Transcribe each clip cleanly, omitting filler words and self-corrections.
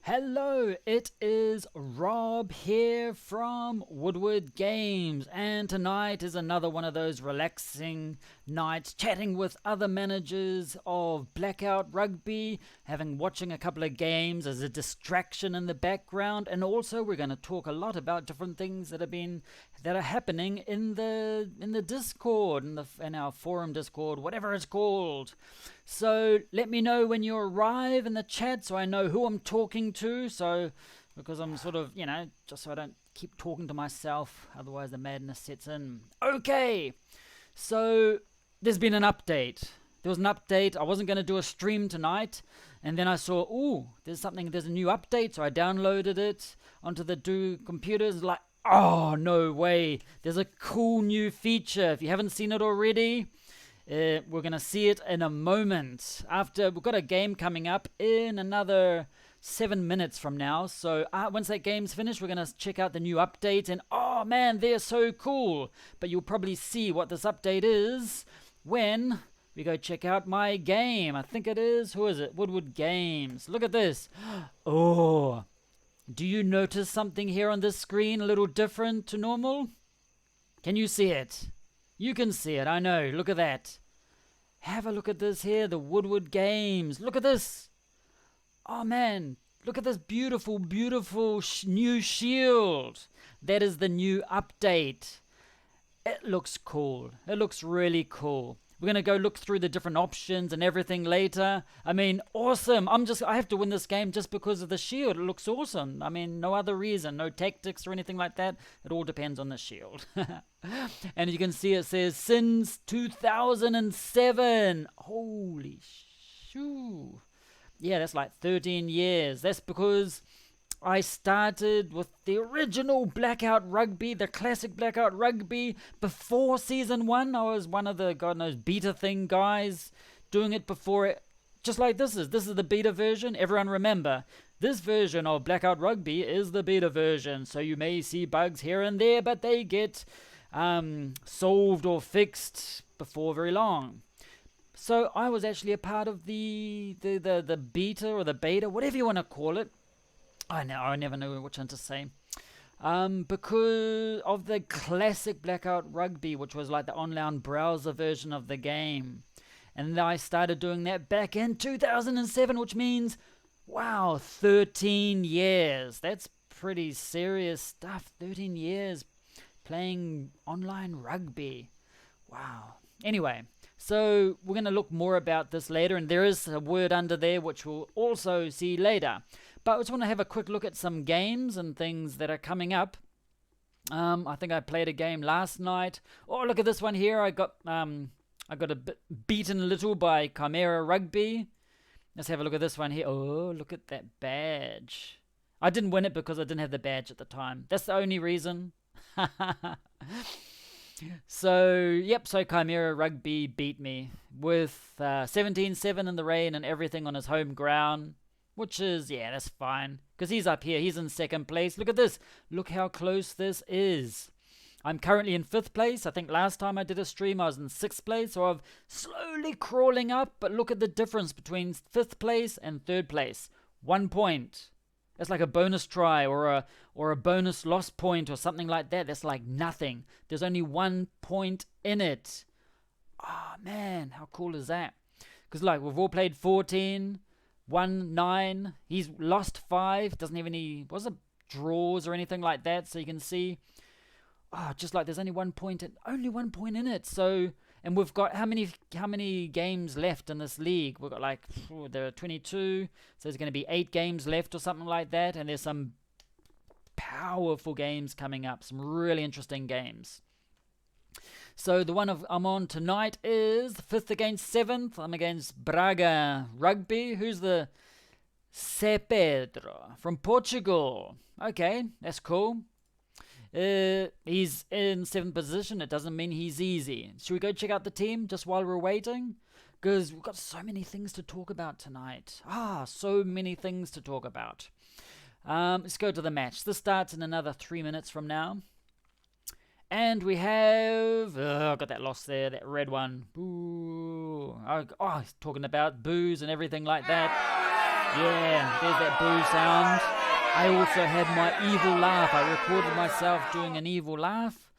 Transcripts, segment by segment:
Hello, it is Rob here from Woodward Games, and tonight is another one of those relaxing nights chatting with other managers of Blackout Rugby, watching a couple of games as a distraction in the background, and also we're going to talk a lot about different things that are happening in the Discord, in our forum Discord, whatever it's called. So let me know when you arrive in the chat so I know who I'm talking to. So, because I'm sort of, just so I don't keep talking to myself, otherwise the madness sets in. Okay, so there's been an update. There was an update. I wasn't going to do a stream tonight, and then I saw, there's a new update, so I downloaded it onto the computers. Like, oh, no way. There's a cool new feature. If you haven't seen it already, we're going to see it in a moment. We've got a game coming up in another 7 minutes from now. So once that game's finished, we're going to check out the new update. And oh man, they're so cool. But you'll probably see what this update is when we go check out my game. I think it is, who is it? Woodward Games. Look at this. Oh, do you notice something here on this screen a little different to normal? Can you see it? You can see it, I know. Look at that. Have a look at this here, the Woodward Games. Look at this. Oh man, look at this beautiful, beautiful new shield. That is the new update. It looks cool. It looks really cool. We're going to go look through the different options and everything later. I mean, awesome. I have to win this game just because of the shield. It looks awesome. I mean, no other reason. No tactics or anything like that. It all depends on the shield. And you can see it says, since 2007. Holy shoo. Yeah, that's like 13 years. That's because I started with the original Blackout Rugby, the classic Blackout Rugby, before Season 1. I was one of the, God knows, beta thing guys doing it before it. Just like this is. This is the beta version. Everyone remember, this version of Blackout Rugby is the beta version. So you may see bugs here and there, but they get solved or fixed before very long. So I was actually a part of the beta or the beta, whatever you want to call it. I never know which one to say. Because of the classic Blackout Rugby, which was like the online browser version of the game. And I started doing that back in 2007, which means, wow, 13 years. That's pretty serious stuff. 13 years playing online rugby. Wow. Anyway, so we're going to look more about this later, and there is a word under there which we'll also see later. But I just want to have a quick look at some games and things that are coming up. I think I played a game last night. Oh, look at this one here. I got a bit beaten a little by Chimera Rugby. Let's have a look at this one here. Oh, look at that badge. I didn't win it because I didn't have the badge at the time. That's the only reason. So Chimera Rugby beat me with 17-7 in the rain and everything on his home ground. Which is, that's fine. Because he's up here. He's in second place. Look at this. Look how close this is. I'm currently in 5th place. I think last time I did a stream I was in 6th place. So I'm slowly crawling up. But look at the difference between 5th place and 3rd place. 1 point. That's like a bonus try or a bonus loss point or something like that. That's like nothing. There's only 1 point in it. Oh, man. How cool is that? Because we've all played 14... 1-9. He's lost 5. Doesn't have any draws or anything like that. So you can see, just like there's only 1 point in it. So, and we've got how many games left in this league? We've got there are 22. So there's going to be 8 games left or something like that. And there's some powerful games coming up. Some really interesting games. So the one I'm on tonight is 5th against 7th. I'm against Braga Rugby. Who's the Sé Pedro from Portugal? Okay, that's cool. He's in 7th position. It doesn't mean he's easy. Should we go check out the team just while we're waiting? Because we've got so many things to talk about tonight. So many things to talk about. Let's go to the match. This starts in another 3 minutes from now. And we have, got that loss there, that red one. Boo. He's talking about boos and everything like that. Yeah, there's that boo sound. I also had my evil laugh. I recorded myself doing an evil laugh.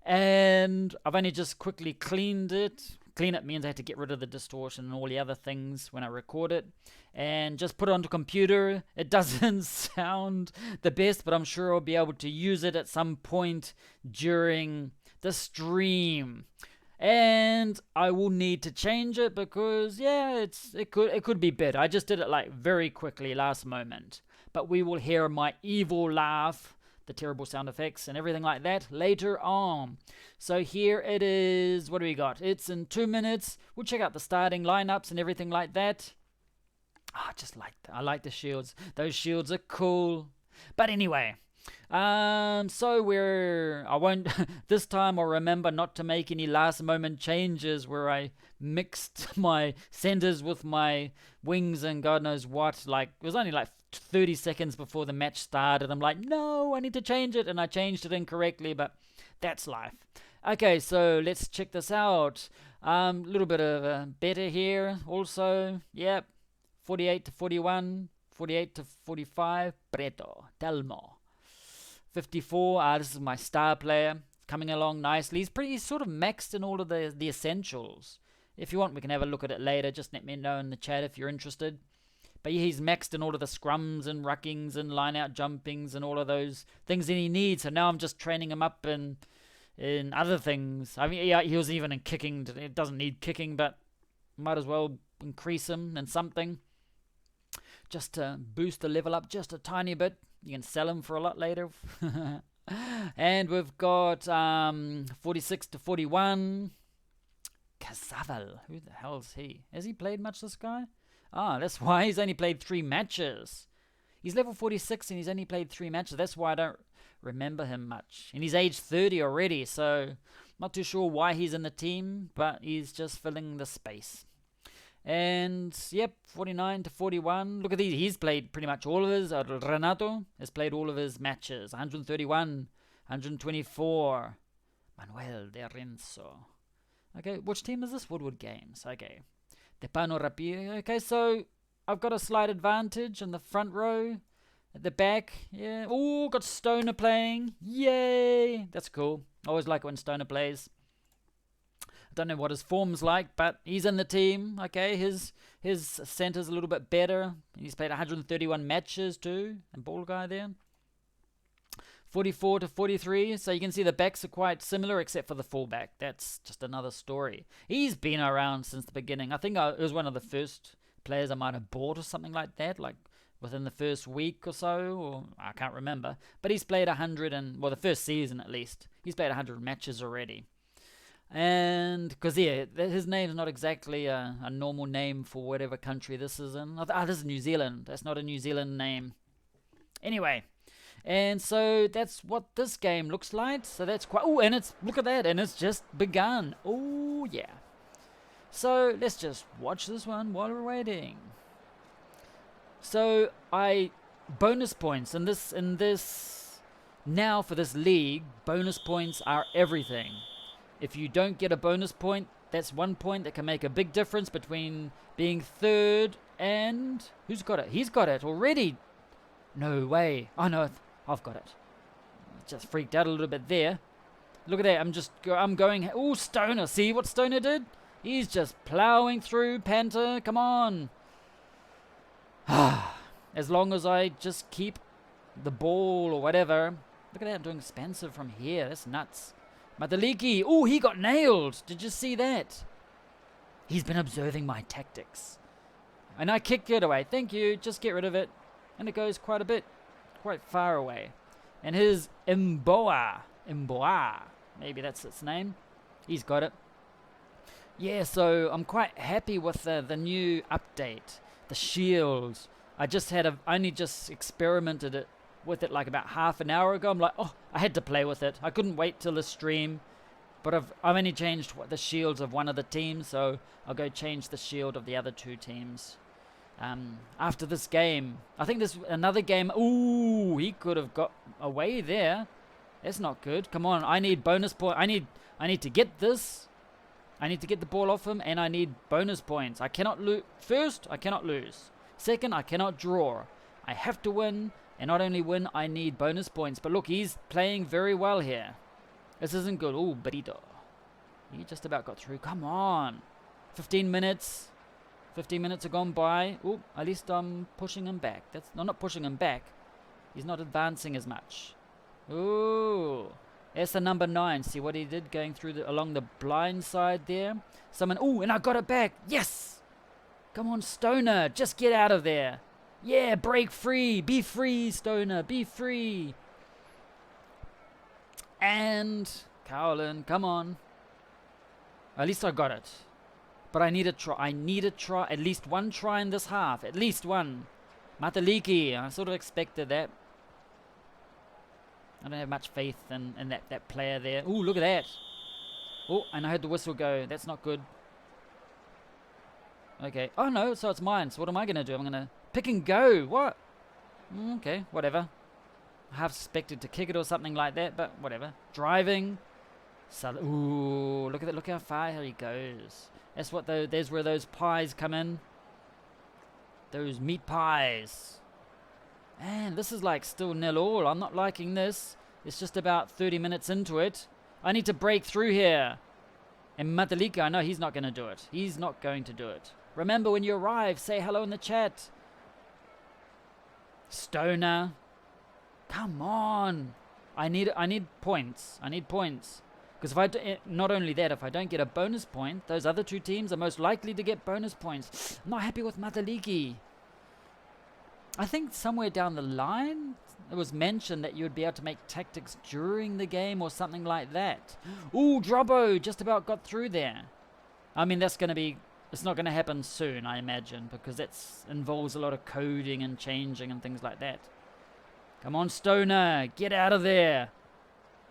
And I've only just quickly cleaned it. Clean it means I had to get rid of the distortion and all the other things when I record it. And just put it onto computer. It doesn't sound the best, but I'm sure I'll be able to use it at some point during the stream. And I will need to change it because, yeah, it could be better. I just did it like very quickly last moment. But we will hear my evil laugh, the terrible sound effects and everything like that later on. So here it is. What do we got? It's in 2 minutes. We'll check out the starting lineups and everything like that. I just like that. I like the shields. Those shields are cool. But anyway, so I won't, this time I'll remember not to make any last moment changes where I mixed my centers with my wings and God knows what. Like, it was only like 30 seconds before the match started. I'm like, no, I need to change it. And I changed it incorrectly, but that's life. Okay, so let's check this out. A little bit of a better here also. Yep, 48 to 41, 48 to 45, Preto, Telmo. 54, this is my star player, coming along nicely. He's sort of maxed in all of the essentials. If you want, we can have a look at it later. Just let me know in the chat if you're interested. But yeah, he's maxed in all of the scrums and ruckings and line-out jumpings and all of those things that he needs. So now I'm just training him up in other things. I mean, yeah, he was even in kicking. It doesn't need kicking, but might as well increase him in something. Just to boost the level up just a tiny bit. You can sell him for a lot later. And we've got 46 to 41. Casavel. Who the hell is he? Has he played much, this guy? That's why he's only played 3 matches. He's level 46 and he's only played 3 matches. That's why I don't remember him much. And he's age 30 already, so not too sure why he's in the team, but he's just filling the space. And, yep, 49 to 41. Look at these. He's played pretty much all of his. Renato has played all of his matches. 131, 124. Manuel de Renzo. Okay, which team is this? Woodward Games. Okay. Depano Rapido. Okay, so I've got a slight advantage in the front row. At the back, yeah. Oh, got Stoner playing. Yay! That's cool. I always like it when Stoner plays. Don't know what his form's like, but he's in the team. Okay, his center's a little bit better. He's played 131 matches too. And ball guy there. 44 to 43. So you can see the backs are quite similar except for the fullback. That's just another story. He's been around since the beginning. I think it was one of the first players I might have bought or something like that, like within the first week or so, or I can't remember. But he's played 100 and, well, the first season at least. He's played 100 matches already. And because his name's not exactly a normal name for whatever country this is in. This is New Zealand. That's not a New Zealand name. Anyway, and so that's what this game looks like. So that's quite. Oh, and look at that, and it's just begun. Oh yeah. So let's just watch this one while we're waiting. So bonus points in this now for this league. Bonus points are everything. If you don't get a bonus point, that's 1 point that can make a big difference between being third and... Who's got it? He's got it already. No way. Oh, no, I've got it. Just freaked out a little bit there. Look at that. I'm going... Oh, Stoner. See what Stoner did? He's just plowing through Panther. Come on. As long as I just keep the ball or whatever. Look at that. I'm doing expansive from here. That's nuts. Madaliki, oh, he got nailed. Did you see that? He's been observing my tactics. And I kicked it away. Thank you. Just get rid of it. And it goes quite far away. And his Mboa, maybe that's its name. He's got it. Yeah, so I'm quite happy with the new update. The shield. I only just experimented with it like about half an hour ago. I'm like, oh, I had to play with it. I couldn't wait till the stream. But I've only changed the shields of one of the teams, so I'll go change the shield of the other 2 teams. After this game. I think there's another game. Ooh, he could have got away there. That's not good. Come on, I need bonus point. I need to get this. I need to get the ball off him, and I need bonus points. I cannot lose. First, I cannot lose. Second, I cannot draw. I have to win, and not only win, I need bonus points. But look, he's playing very well here. This isn't good. Oh, Burrito. He just about got through. Come on. 15 minutes. 15 minutes have gone by. Oh, at least I'm pushing him back. That's not pushing him back. He's not advancing as much. Ooh. There's the number 9. See what he did going through along the blind side there? Someone. Ooh, and I got it back. Yes. Come on, Stoner. Just get out of there. Yeah, break free. Be free, Stoner. Be free. And Cowlin, come on. At least I got it. But I need a try. I need a try. At least one try in this half. At least one. Mataliki. I sort of expected that. I don't have much faith in that player there. Ooh, look at that. Oh, and I heard the whistle go. That's not good. Okay. Oh, no. So it's mine. So what am I going to do? I'm going to pick and go. What? Okay. Whatever. I half suspected to kick it or something like that, but whatever. Driving. Ooh, look at that. Look how far he goes. That's what there's where those pies come in. Those meat pies. Man, this is like still 0-0. I'm not liking this. It's just about 30 minutes into it. I need to break through here. And Matalika, I know he's not going to do it. He's not going to do it. Remember, when you arrive, say hello in the chat. Stoner. Come on. I need points. I need points. Because if not only that, if I don't get a bonus point, those other two teams are most likely to get bonus points. I'm not happy with Mataliki. I think somewhere down the line, it was mentioned that you would be able to make tactics during the game or something like that. Ooh, Drobbo just about got through there. I mean, it's not going to happen soon, I imagine, because that involves a lot of coding and changing and things like that. Come on, Stoner, get out of there.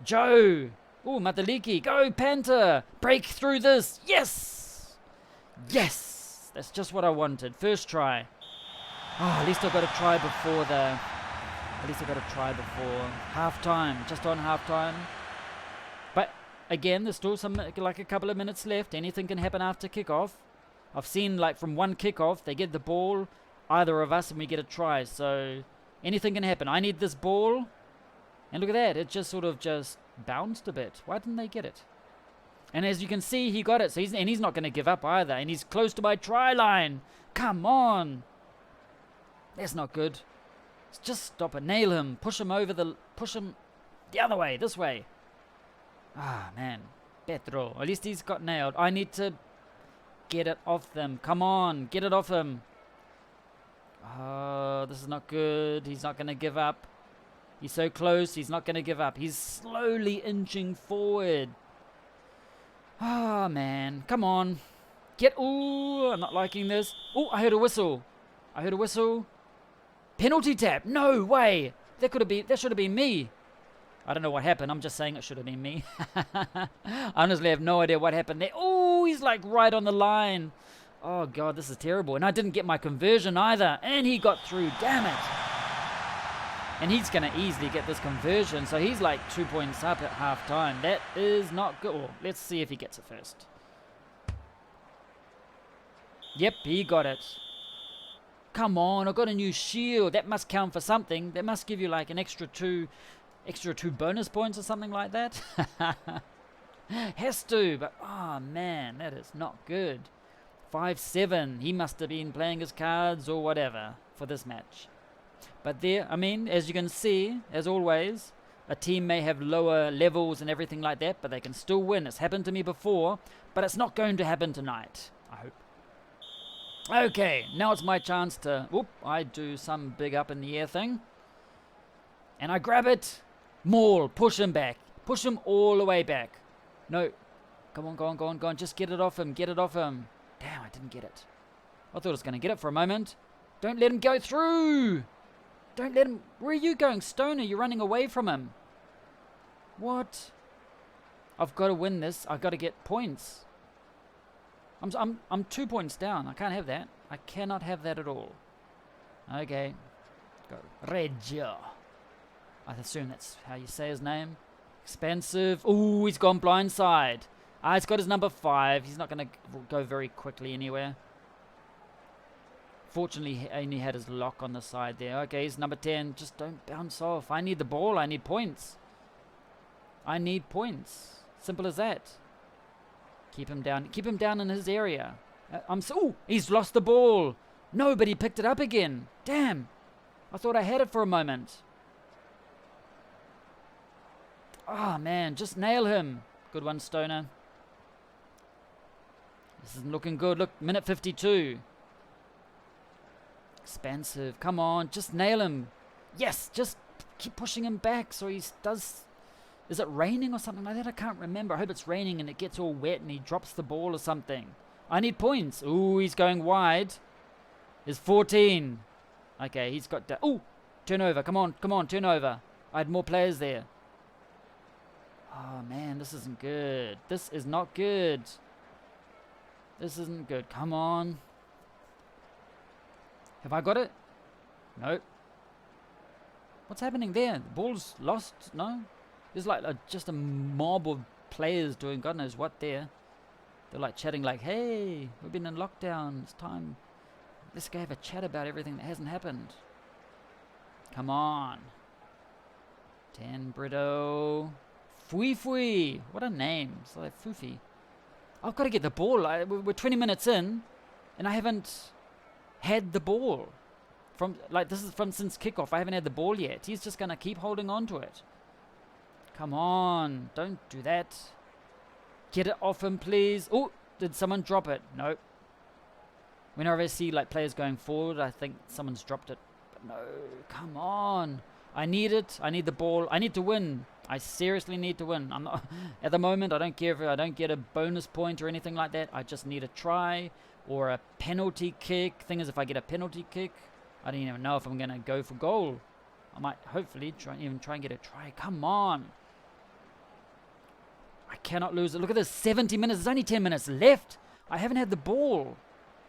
Joe. Ooh, Mataliki, go, Panther. Break through this. Yes. Yes. That's just what I wanted. First try. Oh, at least I got to try before half time. Just on half time. But again, there's still like a couple of minutes left. Anything can happen after kickoff. I've seen like from one kickoff, they get the ball, either of us, and we get a try. So anything can happen. I need this ball. And look at that. It just sort of just bounced a bit. Why didn't they get it? And as you can see, he got it. So he's not going to give up either. And he's close to my try line. Come on. That's not good. Just stop it. Nail him. Push him the other way. This way. Ah, man. Petro. At least he's got nailed. I need to get it off them. Come on. Get it off him. Oh, this is not good. He's not going to give up. He's so close. He's not going to give up. He's slowly inching forward. Oh, man. Come on. Ooh, I'm not liking this. Ooh, I heard a whistle. Penalty tap. No way. That should have been me. I don't know what happened. I'm just saying it should have been me. I honestly have no idea what happened there. Oh, he's like right on the line. Oh, God, this is terrible. And I didn't get my conversion either. And he got through. Damn it. And he's going to easily get this conversion. So he's like 2 points up at half time. That is not good. Oh, let's see if he gets it first. Yep, he got it. Come on, I got a new shield. That must count for something. That must give you like an extra two bonus points or something like that. Has to, but oh man, that is not good. 5-7. He must have been playing his cards or whatever for this match. But there, I mean, as you can see, as always, a team may have lower levels and everything like that, but they can still win. It's happened to me before, but it's not going to happen tonight, I hope. Okay, now it's my chance to... Whoop, I do some big up in the air thing. And I grab it. Maul, push him back. Push him all the way back. No. Come on, go on. Just get it off him. Damn, I didn't get it. I thought I was going to get it for a moment. Don't let him go through. Don't let him... Where are you going, Stoner? You're running away from him. What? I've got to win this. I've got to get points. I'm 2 points down. I can't have that. I cannot have that at all. Okay. Go. Reggio. I assume that's how you say his name. Expensive. Ooh, he's gone blindside. He's got his number 5. He's not going to go very quickly anywhere. Fortunately, he only had his lock on the side there. Okay, he's number 10. Just don't bounce off. I need the ball. I need points. I need points. Simple as that. Keep him down. Keep him down in his area. He's lost the ball. No, but he picked it up again. Damn. I thought I had it for a moment. Oh, man. Just nail him. Good one, Stoner. This isn't looking good. Look, minute 52. Expansive. Come on. Just nail him. Yes. Just keep pushing him back so he does... Is it raining or something like that? I can't remember. I hope it's raining and it gets all wet and he drops the ball or something. I need points. Ooh, he's going wide. There's 14. Okay, he's got... turnover. Come on, turnover. I had more players there. Oh, man, this isn't good. This is not good. This isn't good. Come on. Have I got it? Nope. What's happening there? The ball's lost? No? There's like just a mob of players doing God knows what there. They're like chatting like, hey, we've been in lockdown. It's time. Let's go have a chat about everything that hasn't happened. Come on. 10 Brito. Fui Fui. What a name. It's like Fufi. I've got to get the ball. We're 20 minutes in and I haven't had the ball. This is from since kickoff. I haven't had the ball yet. He's just going to keep holding on to it. Come on. Don't do that. Get it off him, please. Oh, did someone drop it? Nope. Whenever I see like players going forward, I think someone's dropped it. But no, come on. I need it. I need the ball. I need to win. I seriously need to win. I'm not at the moment. I don't care if I don't get a bonus point or anything like that. I just need a try or a penalty kick. Thing is, if I get a penalty kick, I don't even know if I'm gonna go for goal. I might hopefully try and get a try. Come on. I cannot lose it. Look at this. 70 minutes. There's only 10 minutes left. I haven't had the ball.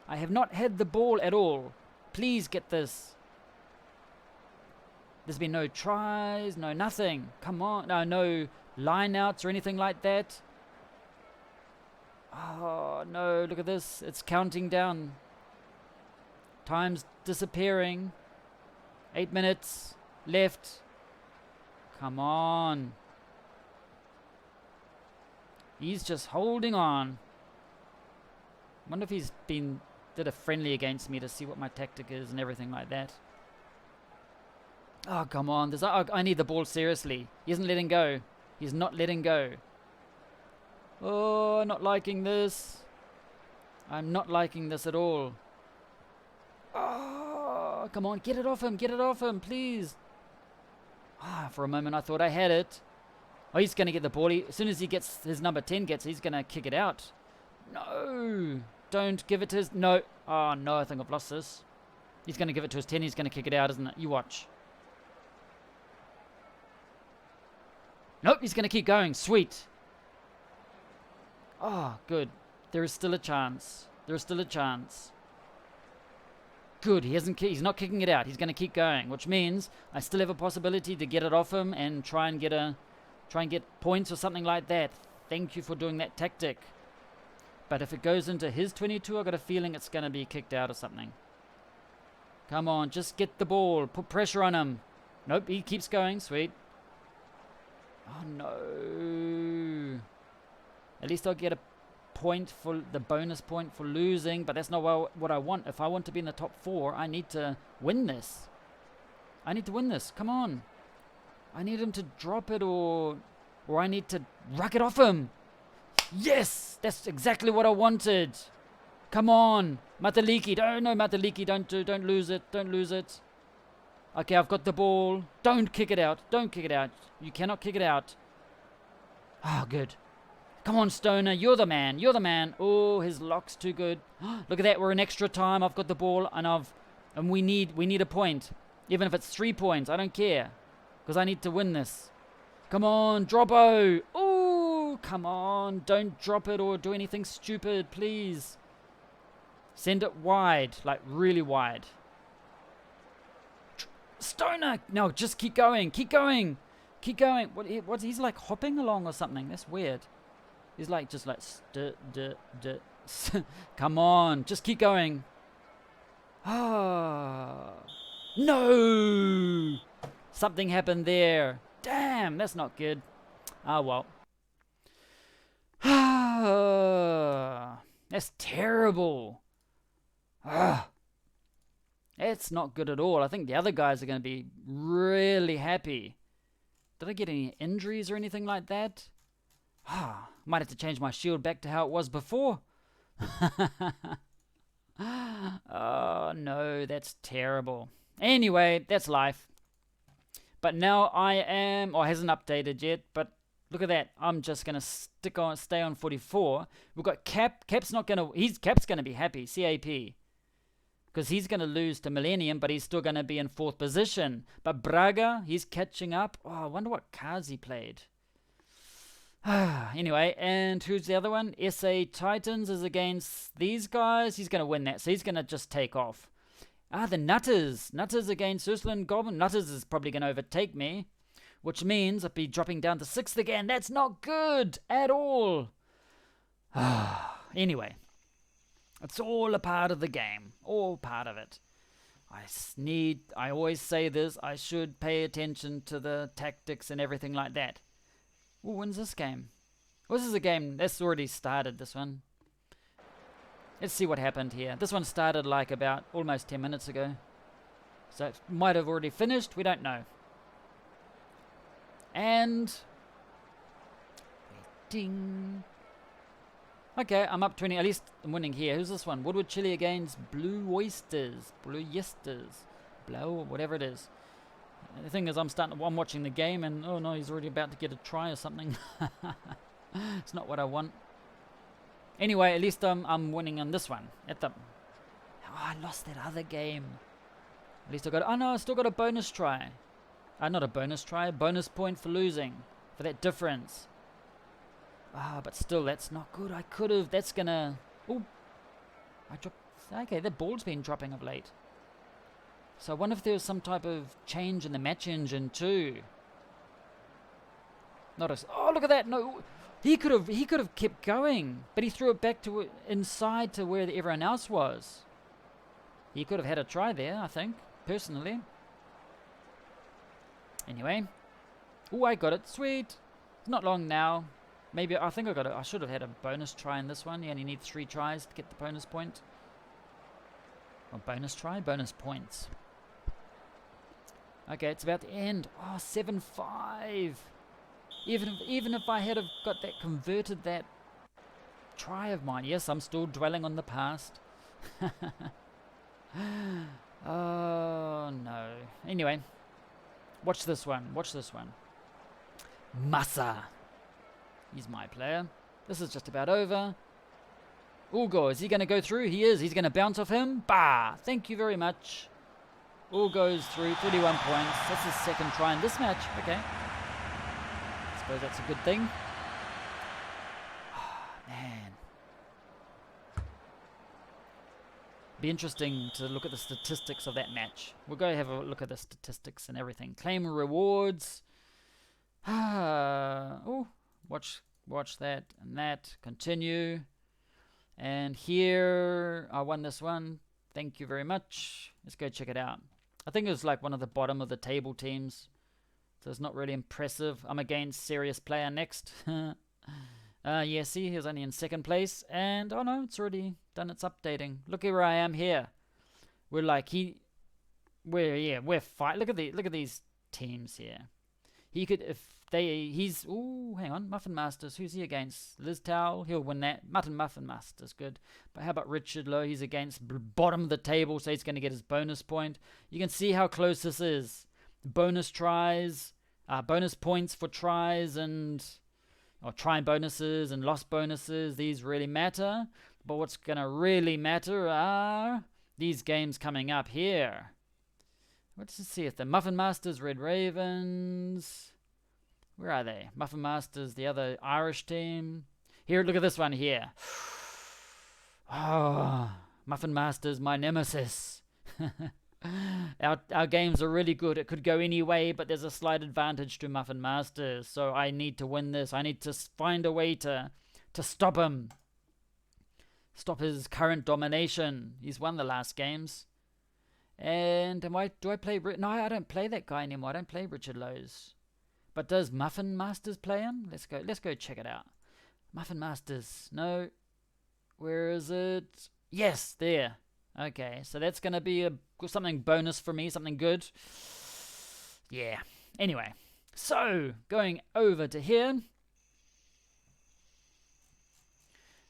I have not had the ball at all. Please get this. There's been no tries, no nothing. Come on. No line outs or anything like that. Oh, no. Look at this. It's counting down. Time's disappearing. 8 minutes left. Come on. He's just holding on. Wonder if he's did a friendly against me to see what my tactic is and everything like that. Oh, come on. I need the ball seriously. He isn't letting go. He's not letting go. Oh, not liking this. I'm not liking this at all. Oh, come on. Get it off him. Get it off him, please. Ah, for a moment I thought I had it. Oh, he's going to get the ball. As soon as he gets his number 10 he's going to kick it out. No. Don't give it to his... No. Oh, no. I think I've lost this. He's going to give it to his 10. He's going to kick it out, isn't it? You watch. Nope. He's going to keep going. Sweet. Oh, good. There is still a chance. There is still a chance. Good. He's not kicking it out. He's going to keep going, which means I still have a possibility to get it off him and try and get points or something like that. Thank you for doing that tactic. But if it goes into his 22, I've got a feeling it's going to be kicked out or something. Come on, just get the ball. Put pressure on him. Nope, he keeps going. Sweet. Oh, no. At least I'll get a point for the bonus point for losing, but that's not what I want. If I want to be in the top 4, I need to win this. I need to win this. Come on. I need him to drop it or I need to ruck it off him. Yes! That's exactly what I wanted. Come on. Mataliki. Don't lose it. Don't lose it. Okay, I've got the ball. Don't kick it out. Don't kick it out. You cannot kick it out. Oh, good. Come on, Stoner. You're the man. You're the man. Oh, his lock's too good. Look at that. We're in extra time. I've got the ball and we need a point. Even if it's 3 points, I don't care. Because I need to win this. Come on, Droppo. Oh, come on. Don't drop it or do anything stupid, please. Send it wide, like really wide. Stoner. No, just keep going. Keep going. Keep going. What's he's like hopping along or something. That's weird. He's like just like come on, just keep going. Oh, No! Something happened there. Damn, that's not good. Ah, well. That's terrible. It's not good at all. I think the other guys are going to be really happy. Did I get any injuries or anything like that? Might have to change my shield back to how it was before. Oh, no, that's terrible. Anyway, that's life. But now I am, or hasn't updated yet, but look at that. I'm just going to stay on 44. We've got Cap. Cap's going to be happy, CAP. Because he's going to lose to Millennium, but he's still going to be in 4th position. But Braga, he's catching up. Oh, I wonder what cards he played. Anyway, and who's the other one? SA Titans is against these guys. He's going to win that, so he's going to just take off. The Nutters. Nutters against Ursuline Goblin. Nutters is probably going to overtake me, which means I'll be dropping down to 6th again. That's not good at all. Anyway. It's all a part of the game. All part of it. I always say this, I should pay attention to the tactics and everything like that. Ooh, when's this game? Well, this is a game that's already started, this one. Let's see what happened here. This one started like about almost 10 minutes ago. So it might have already finished, we don't know. And... ding... Okay, I'm up 20. At least I'm winning here. Who's this one? Woodward Chili against Blue Oysters. Blue Yesters. Blow, whatever it is. The thing is, I'm watching the game and, oh no, he's already about to get a try or something. It's not what I want. Anyway, at least I'm winning on this one. I lost that other game. At least I still got a bonus try. Not a bonus try, a bonus point for losing. For that difference. But still, that's not good. I could have. That's gonna. Oh, I dropped. Okay, the ball's been dropping of late. So I wonder if there was some type of change in the match engine too. Oh, look at that! No, he could have kept going, but he threw it back to inside to where everyone else was. He could have had a try there, I think, personally. Anyway, oh, I got it. Sweet. It's not long now. Maybe, I think I should have had a bonus try in this one. You only need 3 tries to get the bonus point. Or bonus try? Bonus points. Okay, it's about to end. Oh, 7-5. Even if I had got that, converted that try of mine. Yes, I'm still dwelling on the past. Oh, no. Anyway, watch this one. Massa. He's my player. This is just about over. Ugo, is he going to go through? He is. He's going to bounce off him. Bah! Thank you very much. All goes through. 31 points. That's his second try in this match. Okay. I suppose that's a good thing. Oh, man. Be interesting to look at the statistics of that match. We'll go have a look at the statistics and everything. Claim rewards. Oh. Watch that and that. Continue. And here, I won this one. Thank you very much. Let's go check it out. I think it was like one of the bottom of the table teams. So it's not really impressive. I'm against Serious Player next. Yeah, see, he was only in 2nd place. And, oh no, it's already done its updating. Look where I am here. We're fight. Look at these teams here. He could, hang on, Muffin Masters, who's he against? Liz Towel, he'll win that. Muffin Masters, good. But how about Richard Lowe? He's against bottom of the table, so he's going to get his bonus point. You can see how close this is. Bonus tries, bonus points for tries or try bonuses and lost bonuses, these really matter. But what's going to really matter are these games coming up here. Let's see if the Muffin Masters, Red Ravens. Where are they? Muffin Masters, the other Irish team. Here, look at this one here. Oh, Muffin Masters, my nemesis. Our games are really good. It could go any way, but there's a slight advantage to Muffin Masters. So I need to win this. I need to find a way to stop him. Stop his current domination. He's won the last games. And do I play... No, I don't play that guy anymore. I don't play Richard Lowe's. But does Muffin Masters play him? Let's go check it out. Muffin Masters. No. Where is it? Yes, there. Okay, so that's going to be something bonus for me, something good. Yeah. Anyway, so going over to here.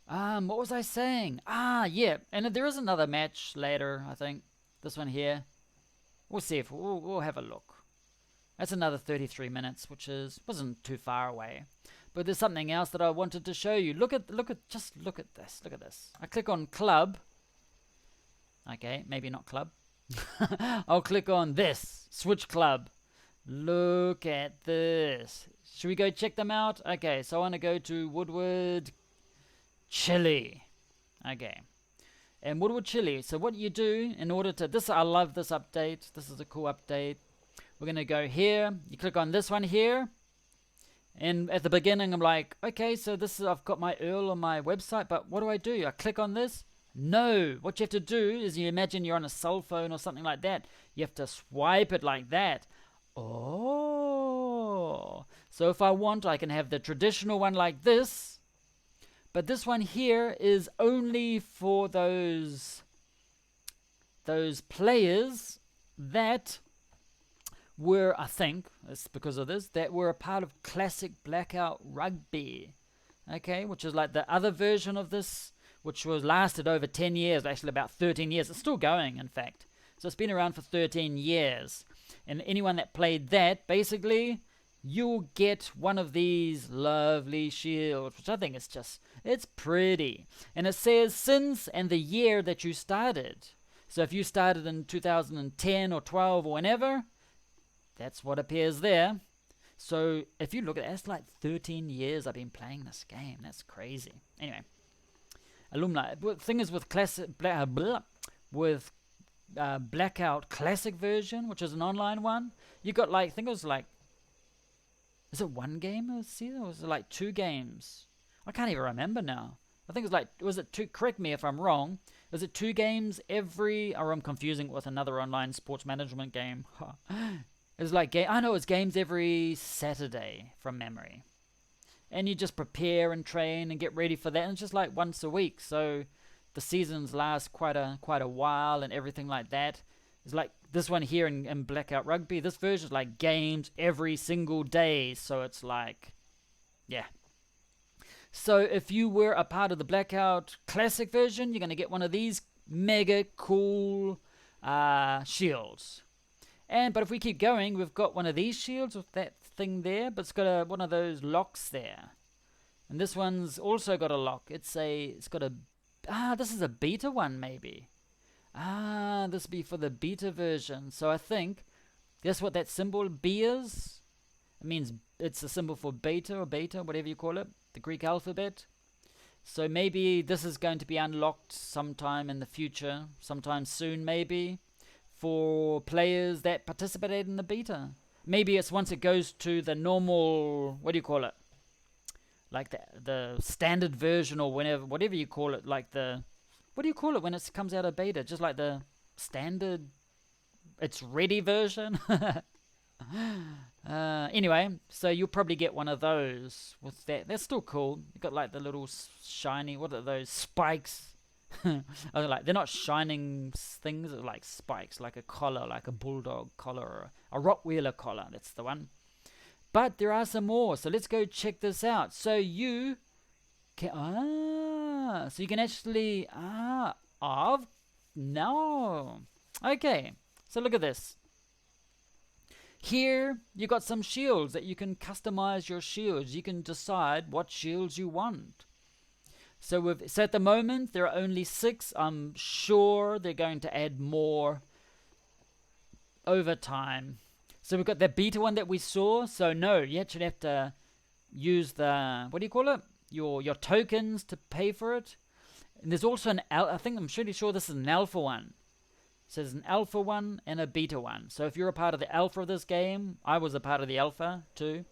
What was I saying? Yeah, and there is another match later, I think. This one here. We'll see if we'll have a look. That's another 33 minutes, which wasn't too far away. But there's something else that I wanted to show you. Look at this. Look at this. I click on club. Okay, maybe not club. I'll click on this. Switch club. Look at this. Should we go check them out? Okay, so I want to go to Woodward Chile. Okay. And Woodward Chile. So what you do in order to... I love this update. This is a cool update. We're going to go here. You click on this one here. And at the beginning, I'm like, okay, so I've got my URL on my website, but what do? I click on this. No. What you have to do is you imagine you're on a cell phone or something like that. You have to swipe it like that. Oh. So if I want, I can have the traditional one like this. But this one here is only for those players that were, I think, it's because of this, that were a part of classic Blackout Rugby. Okay, which is like the other version of this, which lasted over 10 years, actually about 13 years. It's still going, in fact. So it's been around for 13 years. And anyone that played that, basically, you'll get one of these lovely shields, which I think is it's pretty. And it says since and the year that you started. So if you started in 2010 or 12 or whenever, that's what appears there. So if you look at it, that's like 13 years I've been playing this game. That's crazy. Anyway, alumni. The thing is with Blackout Classic version, which is an online one, you got like, I think it was like, is it one game a season or was it like 2 games? I can't even remember now. I think it was like, was it 2? Correct me if I'm wrong. Was it 2 games or I'm confusing it with another online sports management game. It was like, I know it's games every Saturday from memory. And you just prepare and train and get ready for that. And it's just like once a week. So the seasons last quite a while and everything like that. It's like this one here in Blackout Rugby. This version is like games every single day. So it's like, yeah. So if you were a part of the Blackout Classic version, you're going to get one of these mega cool shields. But if we keep going, we've got one of these shields with that thing there, but it's got one of those locks there. And this one's also got a lock. It's got a... this is a beta one, maybe. This will be for the beta version. So I think that's what that symbol B is. It means it's a symbol for beta or beta, whatever you call it, the Greek alphabet. So maybe this is going to be unlocked sometime in the future, sometime soon maybe, for players that participated in the beta. Maybe it's once it goes to the normal, what do you call it? Like the standard version or whatever you call it, like what do you call it when it comes out of beta? Just like the standard, it's ready version? Anyway, so you'll probably get one of those with that. That's still cool. You got like the little shiny, what are those, spikes? They're not shining things, they're like spikes, like a collar, like a bulldog collar or a Rottweiler collar. That's the one. But there are some more, so let's go check this out. So you can so you can actually no. Okay, so look at this. Here you got some shields that you can customize your shields. You can decide what shields you want. So at the moment there are only 6. I'm sure they're going to add more over time. So we've got the beta one that we saw. So no, you actually have to use the, what do you call it? Your tokens to pay for it. And there's also I'm pretty sure this is an alpha one. So there's an alpha one and a beta one. So if you're a part of the alpha of this game, I was a part of the alpha too,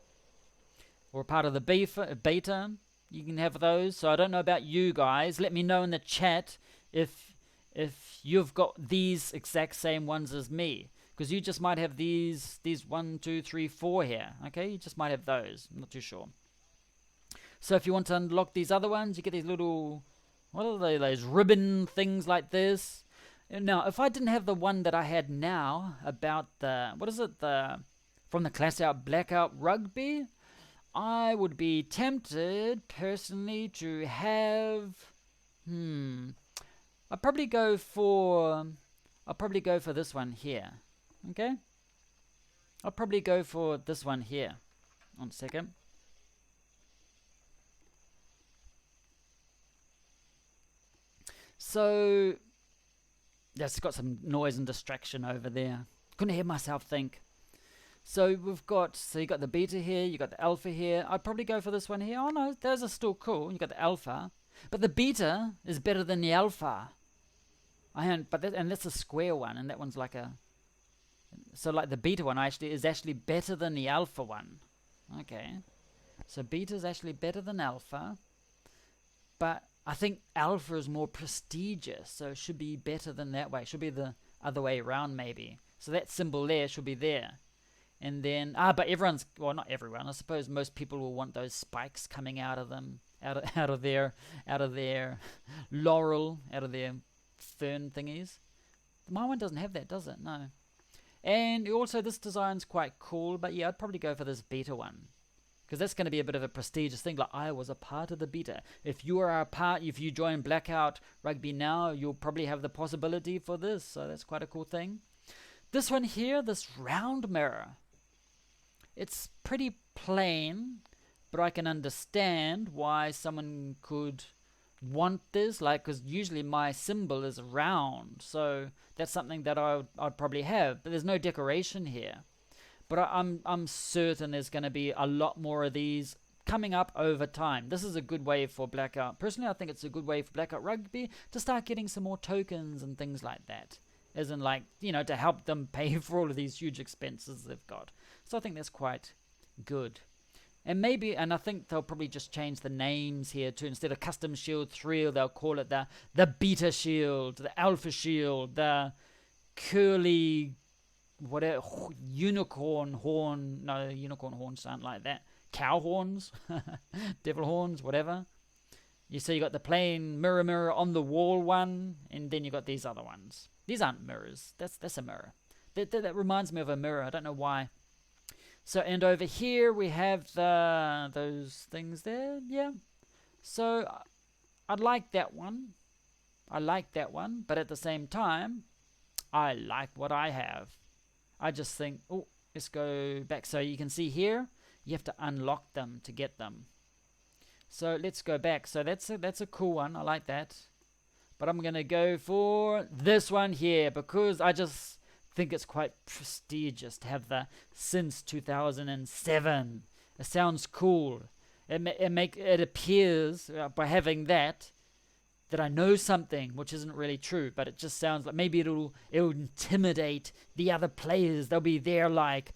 or a part of the beta, you can have those. So I don't know about you guys. Let me know in the chat if if you've got these exact same ones as me, because you just might have these 1, 2, 3, 4 here. Okay, you just might have those. I'm not too sure. So if you want to unlock these other ones, you get these little, what are they, those ribbon things like this. Now, if I didn't have the one that I had now about the, what is it, the from the class out Blackout Rugby, I would be tempted personally to have, I'll probably go for this one here. Okay, I'll probably go for this one here. One second. So, that's got some noise and distraction over there. Couldn't hear myself think. So we've got, so you got the beta here, you got the alpha here. I'd probably go for this one here. Oh no, those are still cool. You got the alpha, but the beta is better than the alpha. And that's a square one, and that one's like a. So like the beta one is actually better than the alpha one. Okay, so beta is actually better than alpha, but I think alpha is more prestigious, so it should be better than that way. It should be the other way around maybe. So that symbol there should be there. And then, but everyone's, well, not everyone, I suppose most people will want those spikes coming out of them, out of their laurel, out of their fern thingies. My one doesn't have that, does it? No. And also this design's quite cool, but yeah, I'd probably go for this beta one, because that's going to be a bit of a prestigious thing, like I was a part of the beta. If you join Blackout Rugby now, you'll probably have the possibility for this, so that's quite a cool thing. This one here, this round mirror, it's pretty plain, but I can understand why someone could want this, like, because usually my symbol is round, so that's something that I'd probably have, but there's no decoration here. But I'm certain there's going to be a lot more of these coming up over time. This is a good way for Blackout. Personally, I think it's a good way for Blackout Rugby to start getting some more tokens and things like that. As in, like, you know, to help them pay for all of these huge expenses they've got. So I think that's quite good. And I think they'll probably just change the names here too. Instead of Custom Shield 3, they'll call it the Beta Shield, the Alpha Shield, the Curly, whatever, unicorn horn. No, unicorn horns aren't like that. Cow horns, devil horns, whatever. You see, you got the plain mirror on the wall one, and then you got these other ones. These aren't mirrors. That's a mirror. That reminds me of a mirror. I don't know why. So, and over here we have those things there. Yeah. So I like that one. But at the same time, I like what I have. I just think, oh, let's go back. So you can see here, you have to unlock them to get them. So let's go back. So that's a cool one. I like that. But I'm going to go for this one here, because I just think it's quite prestigious to have the since 2007. It sounds cool. It appears by having that I know something, which isn't really true, but it just sounds like maybe it'll intimidate the other players. They'll be there like,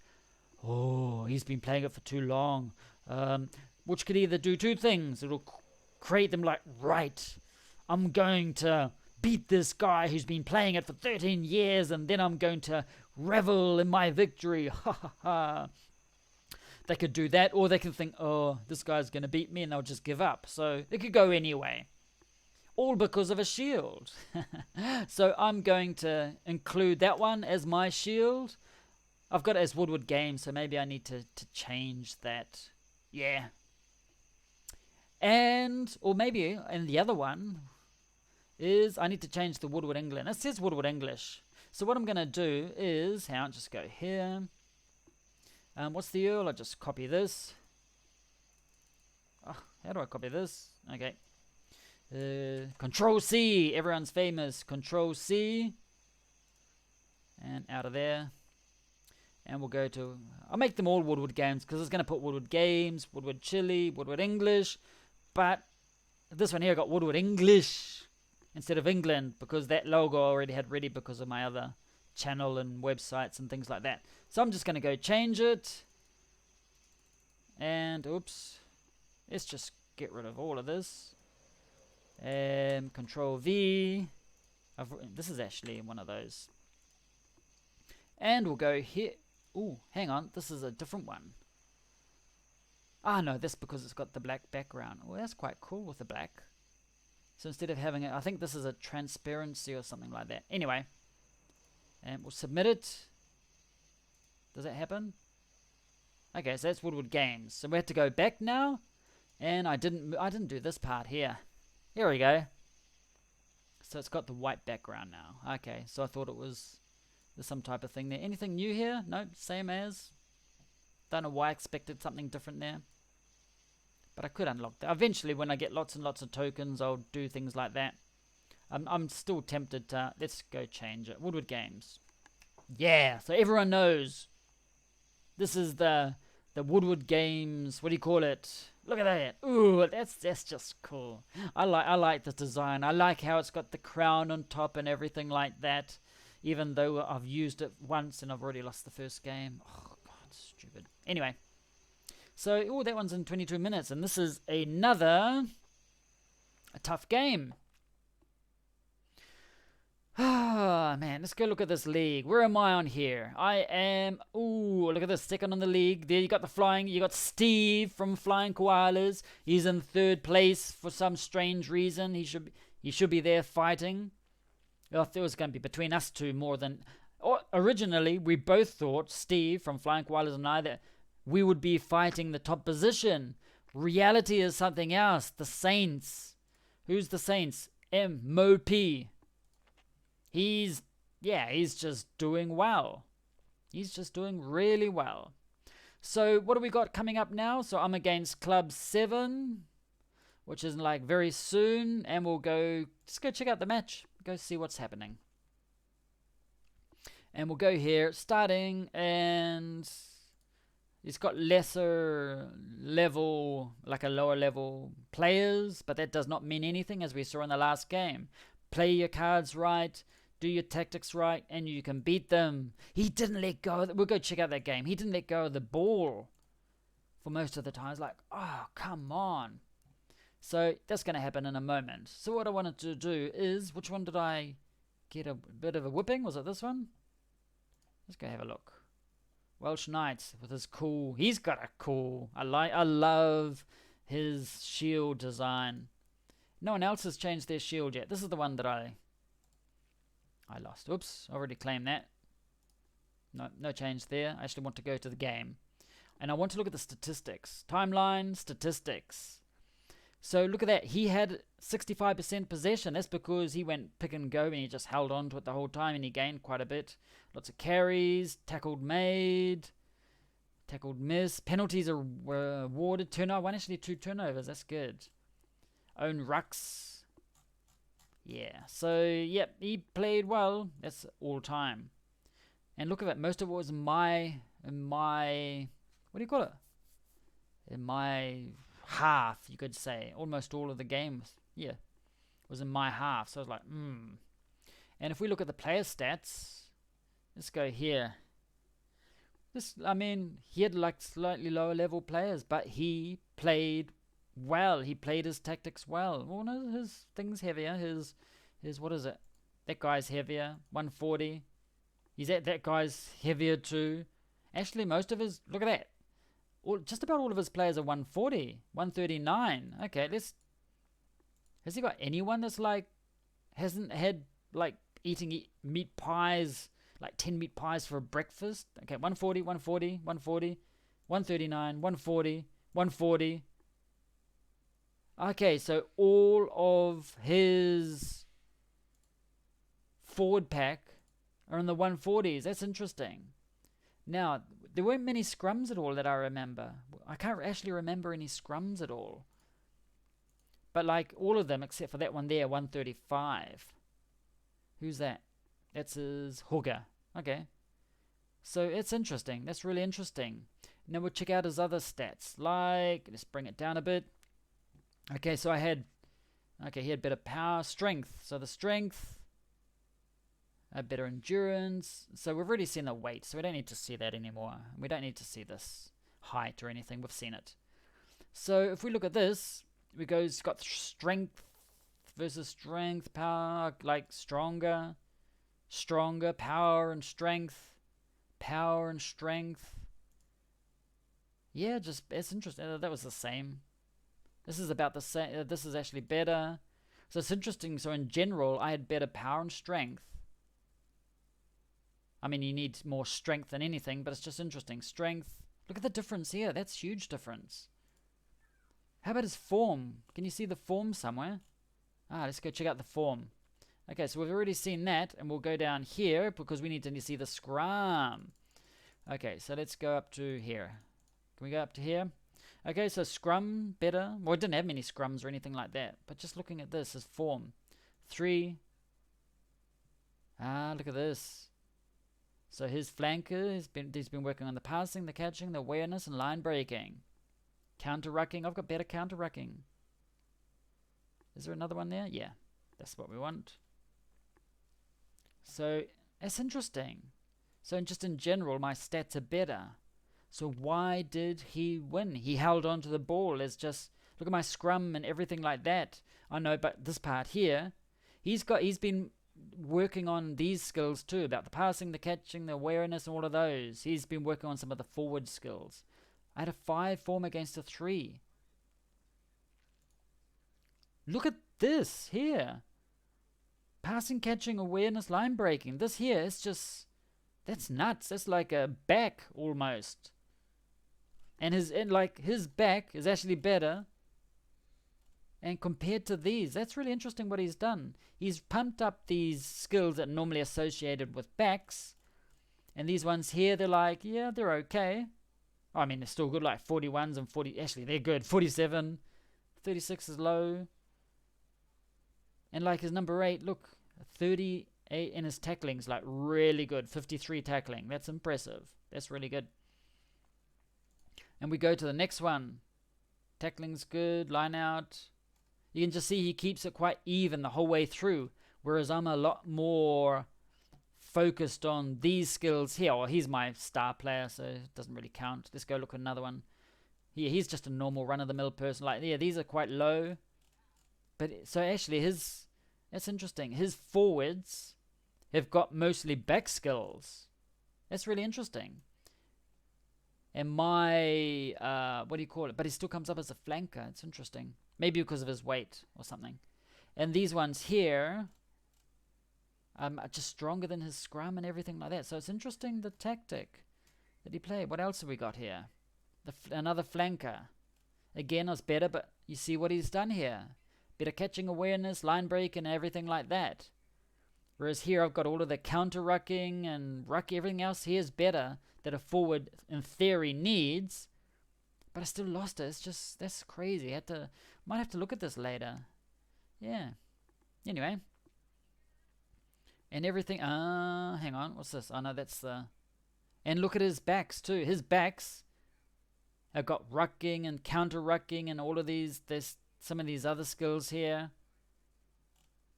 oh, he's been playing it for too long. Which could either do two things. It'll create them like, right, I'm going to beat this guy who's been playing it for 13 years, and then I'm going to revel in my victory. Ha ha ha. They could do that, or they could think, oh, this guy's going to beat me, and they'll just give up. So it could go anyway. All because of a shield. So I'm going to include that one as my shield. I've got it as Woodward Games, so maybe I need to change that. Yeah. Or maybe, and the other one is I need to change the Woodward England. It says Woodward English. So what I'm going to do is, just go here. What's the URL? I just copy this. Oh, how do I copy this? Okay. Control C. Everyone's famous. Control C. And out of there. And we'll go to, I'll make them all Woodward Games, because it's going to put Woodward Games, Woodward Chili, Woodward English. But this one here got Woodward English instead of England, because that logo I already had ready because of my other channel and websites and things like that. So I'm just going to go change it. And, oops. Let's just get rid of all of this. Control V. This is actually one of those. And we'll go here. Ooh, hang on. This is a different one. Ah, no, that's because it's got the black background. Well, that's quite cool with the black. So instead of having it, I think this is a transparency or something like that. Anyway, and we'll submit it. Does that happen? Okay, so that's Woodward Games. So we have to go back now, and I didn't do this part here. Here we go. So it's got the white background now. Okay, so I thought it was there's some type of thing there. Anything new here? No, same as. Don't know why I expected something different there. But I could unlock that. Eventually, when I get lots and lots of tokens, I'll do things like that. I'm still tempted to... Let's go change it. Woodward Games. Yeah, so everyone knows. This is the Woodward Games. What do you call it? Look at that. Ooh, that's just cool. I like the design. I like how it's got the crown on top and everything like that. Even though I've used it once and I've already lost the first game. Oh, God, stupid. Anyway. So, that one's in 22 minutes. And this is a tough game. Ah, man, let's go look at this league. Where am I on here? I am... Ooh, look at this. Second on the league. There you got the flying... You got Steve from Flying Koalas. He's in third place for some strange reason. He should be there fighting. I thought it was going to be between us two more than... Originally, we both thought, Steve from Flying Koalas and I, that we would be fighting the top position. Reality is something else. The Saints. Who's the Saints? M.O.P. He's just doing well. He's just doing really well. So what do we got coming up now? So I'm against Club 7, which is like very soon. And we'll just go check out the match. Go see what's happening. And we'll go here, starting, and it's got lesser level, like a lower level players, but that does not mean anything, as we saw in the last game. Play your cards right, do your tactics right, and you can beat them. He didn't let go. We'll go check out that game. He didn't let go of the ball for most of the time. It's like, oh, come on. So that's going to happen in a moment. So what I wanted to do is, which one did I get a bit of a whipping? Was it this one? Let's go have a look. Welsh Knights with his cool. He's got a cool. I love his shield design. No one else has changed their shield yet. This is the one that I lost. Oops, already claimed that. No change there. I actually want to go to the game. And I want to look at the statistics. Timeline, statistics. So look at that. He had 65% possession. That's because he went pick and go and he just held on to it the whole time and he gained quite a bit. Lots of carries, tackled made, tackled miss. Penalties were awarded. Turnover, actually 2 turnovers. That's good. Own rucks. Yeah. So, yep, he played well. That's all time. And look at that. Most of it was in my what do you call it? In my half, you could say. Almost all of the games, yeah, was in my half. So I was like, And if we look at the player stats, let's go here. He had like slightly lower level players, but he played well. He played his tactics well. Well, no, his thing's heavier. His what is it? That guy's heavier. 140. That guy's heavier too. Actually, most of his, look at that. Just about all of his players are 140, 139. Okay, has he got anyone that's like, hasn't had like eating meat pies, like 10 meat pies for breakfast? Okay, 140, 140, 140, 139, 140, 140. Okay, so all of his forward pack are in the 140s. That's interesting. Now, there weren't many scrums at all that I remember. I can't actually remember any scrums at all. But like all of them except for that one there, 135. Who's that? That's his hooker. Okay. So it's interesting. That's really interesting. Now we'll check out his other stats. Like, let's bring it down a bit. Okay, so he had better power, strength. So the strength, a better endurance. So we've already seen the weight, so we don't need to see that anymore. We don't need to see this height or anything. We've seen it. So if we look at this, it's got strength versus strength, power, like stronger, power and strength, power and strength. Yeah, just it's interesting. That was the same. This is about the same. This is actually better. So it's interesting. So in general, I had better power and strength. I mean, you need more strength than anything, but it's just interesting. Strength. Look at the difference here. That's huge difference. How about his form? Can you see the form somewhere? Let's go check out the form. Okay, so we've already seen that, and we'll go down here because we need to see the scrum. Okay, so let's go up to here. Can we go up to here? Okay, so scrum, better. Well, it didn't have many scrums or anything like that, but just looking at this, his form. 3. Look at this. So his flanker, he's been working on the passing, the catching, the awareness, and line breaking. Counter-rucking. I've got better counter-rucking. Is there another one there? Yeah, that's what we want. So that's interesting. So just in general, my stats are better. So why did he win? He held on to the ball. It's just, look at my scrum and everything like that. I know, but this part here, he's been working on these skills too, about the passing, the catching, the awareness, and all of those. He's been working on some of the forward skills. I had a 5 form against a 3. Look at this here. Passing, catching, awareness, line breaking. This here is just, that's nuts. That's like a back almost. And his back is actually better. And compared to these, that's really interesting what he's done. He's pumped up these skills that are normally associated with backs. And these ones here, they're like, yeah, they're okay. I mean, they're still good, like 41s and 40. Actually, they're good. 47. 36 is low. And like his number 8, look, 38 in his tackling's like really good. 53 tackling. That's impressive. That's really good. And we go to the next one. Tackling's good. Line out. You can just see he keeps it quite even the whole way through. Whereas I'm a lot more focused on these skills here. Well, he's my star player, so it doesn't really count. Let's go look at another one. Here, he's just a normal run-of-the-mill person. Like, yeah, these are quite low. But so actually, that's interesting. His forwards have got mostly back skills. That's really interesting. And my, what do you call it? But he still comes up as a flanker. It's interesting. Maybe because of his weight or something. And these ones here are just stronger than his scrum and everything like that. So it's interesting, the tactic that he played. What else have we got here? Another flanker. Again, it's better, but you see what he's done here. Better catching awareness, line break, and everything like that. Whereas here I've got all of the counter-rucking and everything else here is better that a forward, in theory, needs. But I still lost it. It's just, that's crazy. Might have to look at this later. Yeah. Anyway. And everything, hang on, what's this? Oh no, that's the, and look at his backs too. His backs have got rucking and counter-rucking and all of these, there's some of these other skills here.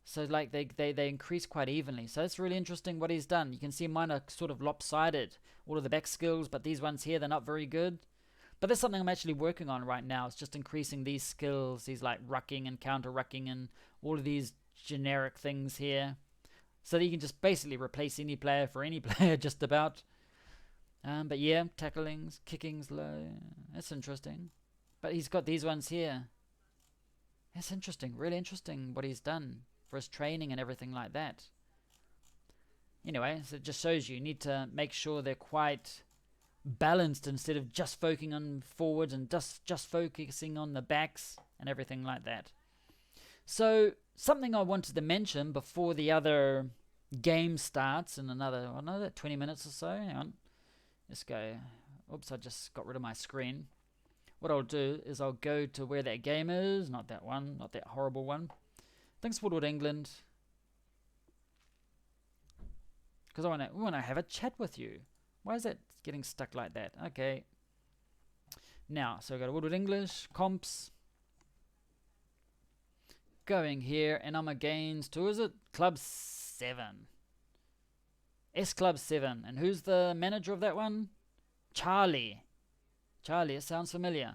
So like they increase quite evenly. So it's really interesting what he's done. You can see mine are sort of lopsided. All of the back skills, but these ones here, they're not very good. But that's something I'm actually working on right now. It's just increasing these skills, these like rucking and counter-rucking and all of these generic things here. So that you can just basically replace any player for any player just about. But yeah, tacklings, kickings low. That's interesting. But he's got these ones here. That's interesting. Really interesting what he's done for his training and everything like that. Anyway, so it just shows you need to make sure they're quite balanced instead of just focusing on forwards and just focusing on the backs and everything like that. So something I wanted to mention before the other game starts in another 20 minutes or so. Hang on. Let's go. Oops, I just got rid of my screen. What I'll do is I'll go to where that game is. Not that one. Not that horrible one. Thanks, Woodward, England. Because I want to have a chat with you. Why is that getting stuck like that? Okay. Now, so we've got Woodward English, comps. Going here, and I'm against, who is it? Club 7. S Club 7. And who's the manager of that one? Charlie. Charlie, it sounds familiar.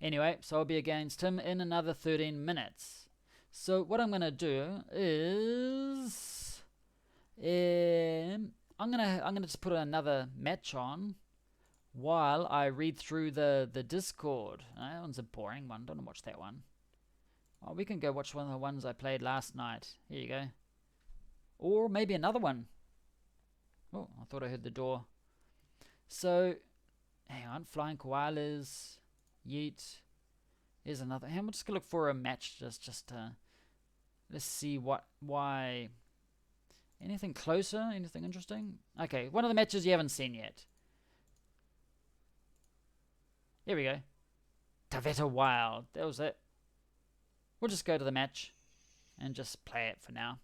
Anyway, so I'll be against him in another 13 minutes. So what I'm going to do is I'm gonna just put another match on while I read through the Discord. That one's a boring one. Don't watch that one. Oh, we can go watch one of the ones I played last night. Here you go. Or maybe another one. Oh, I thought I heard the door. So, hang on. Flying koalas. Yeet. Here's another. Hey, I'm just gonna look for a match. Just let's see why. Anything closer? Anything interesting? Okay, one of the matches you haven't seen yet. Here we go. Taveta Wild. That was it. We'll just go to the match and just play it for now.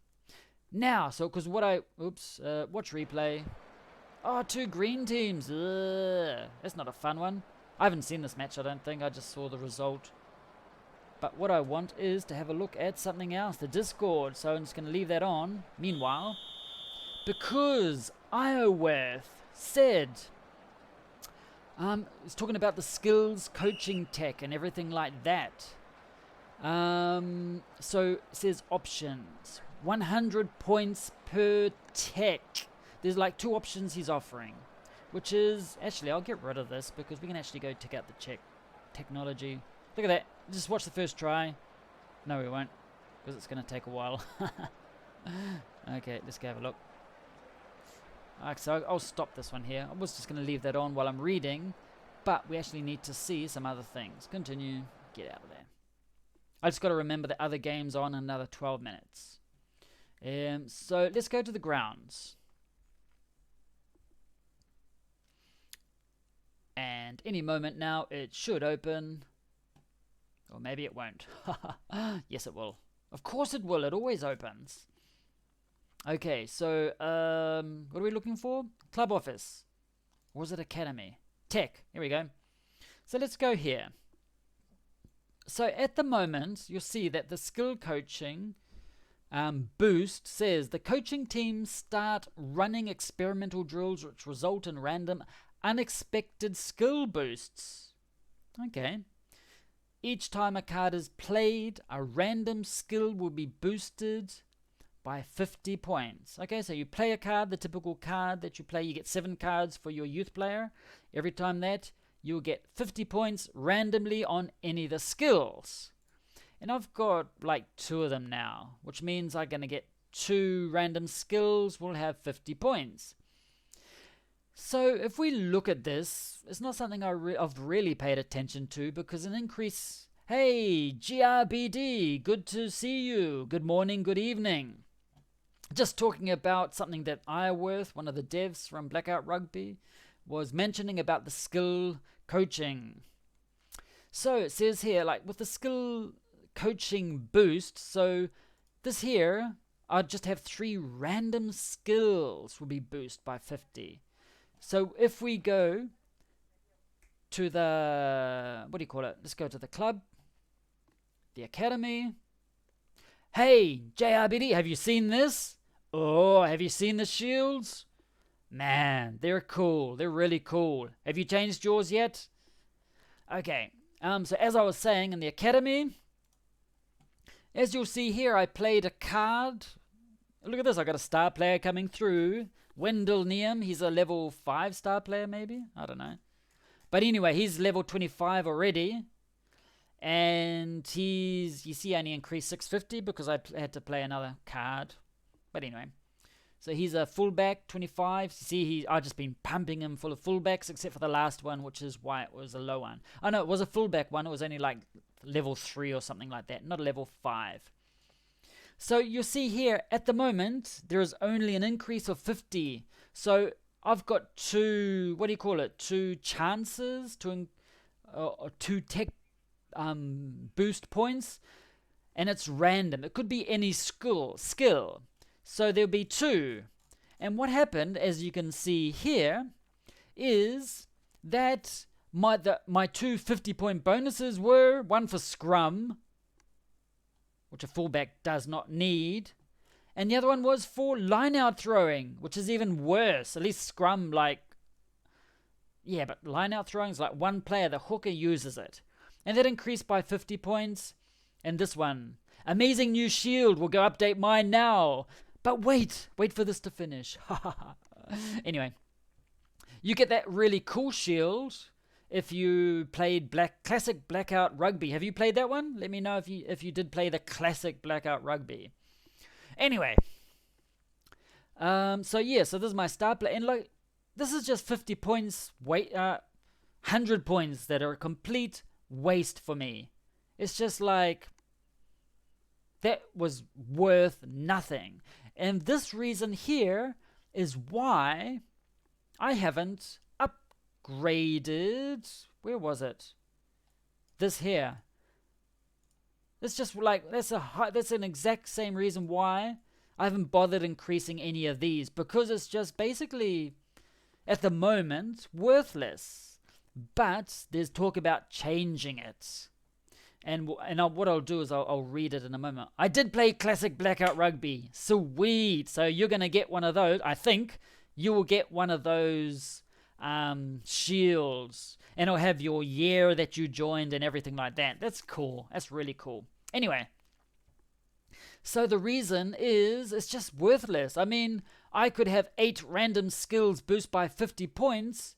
Now, so because watch replay. Oh, 2 green teams. Ugh, that's not a fun one. I haven't seen this match, I don't think. I just saw the result. But what I want is to have a look at something else, the Discord. So I'm just going to leave that on. Meanwhile, because Iowath said, it's talking about the skills, coaching tech, and everything like that. So it says options, 100 points per tech. There's like 2 options he's offering, which is, actually I'll get rid of this because we can actually go check out the technology. Look at that. Just watch the first try. No, we won't, because it's going to take a while. Okay, let's go have a look. Alright, so I'll stop this one here. I was just going to leave that on while I'm reading, but we actually need to see some other things. Continue. Get out of there. I just got to remember the other game's on another 12 minutes. So let's go to the grounds. And any moment now it should open. Or maybe it won't. Yes, it will. Of course it will. It always opens. Okay, so what are we looking for? Club office. Or was it academy? Tech. Here we go. So let's go here. So at the moment, you'll see that the skill coaching boost says the coaching teams start running experimental drills which result in random unexpected skill boosts. Okay. Each time a card is played, a random skill will be boosted by 50 points. Okay, so you play a card, the typical card that you play, you get 7 cards for your youth player. Every time that, you'll get 50 points randomly on any of the skills. And I've got like 2 of them now, which means I'm going to get 2 random skills will have 50 points. So if we look at this, it's not something I've really paid attention to because an increase... Hey, GRBD, good to see you. Good morning, good evening. Just talking about something that Iowath, one of the devs from Blackout Rugby, was mentioning about the skill coaching. So it says here, like with the skill coaching boost, so this here, I'll just have 3 random skills will be boosted by 50. So if we go to the, what do you call it? Let's go to the club, the academy. Hey, JRBD, have you seen this? Oh, have you seen the shields? Man, they're cool. They're really cool. Have you changed yours yet? Okay. So as I was saying, in the academy, as you'll see here, I played a card. Look at this. I got a star player coming through. Wendell Neum. He's a level 5 star player, maybe. I don't know. But anyway, he's level 25 already. And he's, you see, only increased 650 because I had to play another card. But anyway. So he's a fullback, 25. See, I've just been pumping him full of fullbacks, except for the last one, which is why it was a low one. Oh, no, it was a fullback one. It was only like level 3 or something like that, not a level 5. So you'll see here, at the moment, there is only an increase of 50. So I've got 2, what do you call it, 2 chances, 2 tech boost points, and it's random. It could be any skill. So there'll be 2. And what happened, as you can see here, is that my 2 50-point bonuses were one for scrum, which a fullback does not need, and the other one was for line-out throwing, which is even worse. At least scrum, like, yeah, but line-out throwing is like one player, the hooker uses it. And that increased by 50 points. And this one, Amazing new shield. We'll go update mine now. But wait for this to finish. Anyway, you get that really cool shield if you played classic Blackout Rugby. Have you played that one? Let me know if you did play the classic Blackout Rugby. Anyway, so this is my star play, and like, this is just 50 points, 100 points that are a complete waste for me. It's just like, that was worth nothing. And this reason here is why I haven't upgraded. Where was it? This here. It's just like, that's an exact same reason why I haven't bothered increasing any of these, because it's just basically, at the moment, worthless. But there's talk about changing it. And what I'll do is I'll read it in a moment. I did play classic Blackout Rugby. Sweet. So you're going to get one of those. I think you will get one of those shields. And it'll have your year that you joined and everything like that. That's cool. That's really cool. Anyway. So the reason is it's just worthless. I mean, I could have 8 random skills boost by 50 points.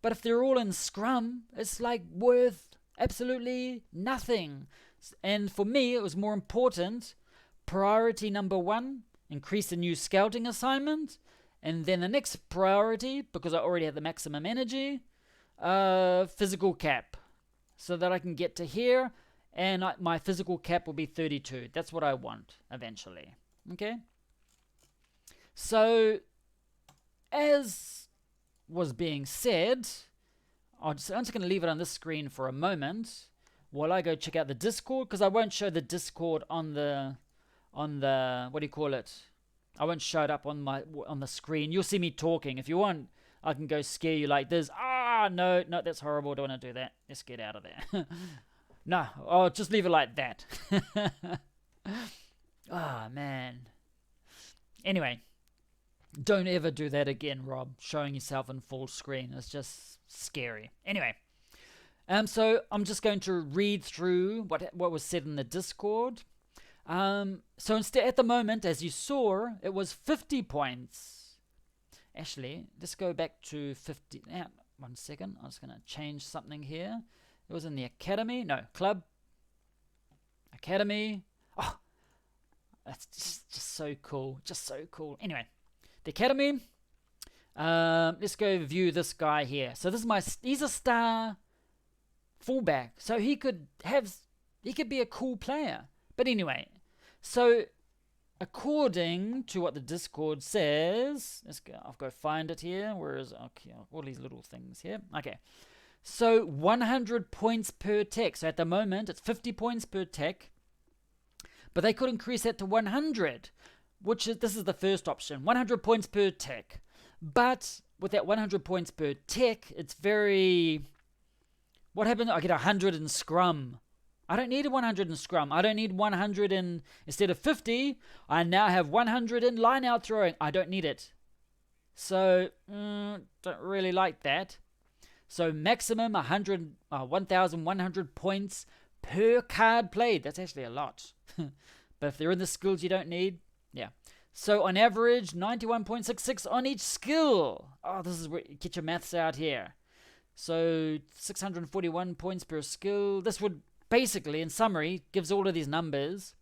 But if they're all in Scrum, it's like worth absolutely nothing. And for me, it was more important. Priority number 1, increase the new scouting assignment. And then the next priority, because I already have the maximum energy, physical cap. So that I can get to here, and my physical cap will be 32. That's what I want, eventually. Okay? So, as was being said, I'm just going to leave it on this screen for a moment while I go check out the Discord, because I won't show the Discord on the what do you call it? I won't show it up on the screen. You'll see me talking. If you want, I can go scare you like this. No, that's horrible. Don't want to do that. Let's get out of there. No, I'll just leave it like that. Man. Anyway, don't ever do that again, Rob. Showing yourself in full screen. It's just scary. Anyway, so I'm just going to read through what was said in the Discord. So instead, at the moment, as you saw, it was 50 points. Actually, let's go back to 50. Now, 1 second. I'm just going to change something here. It was in the academy. No, club. Academy. Oh, that's just so cool. Just so cool. Anyway, the academy. Let's go view this guy here. So this is he's a star fullback. So he could be a cool player. But anyway, so according to what the Discord says, I'll go find it here. Where is it? Okay, all these little things here. Okay. So 100 points per tech. So at the moment, it's 50 points per tech. But they could increase that to 100, this is the first option. 100 points per tech. But with that 100 points per tech, it's very... What happened? I get 100 in Scrum. I don't need a 100 in Scrum. I don't need 100 in... Instead of 50, I now have 100 in line-out throwing. I don't need it. So, don't really like that. So maximum 1,100 points per card played. That's actually a lot. But if they're in the skills you don't need, yeah. So on average, 91.66 on each skill. Oh, this is where you get your maths out here. So 641 points per skill. This would basically, in summary, gives all of these numbers.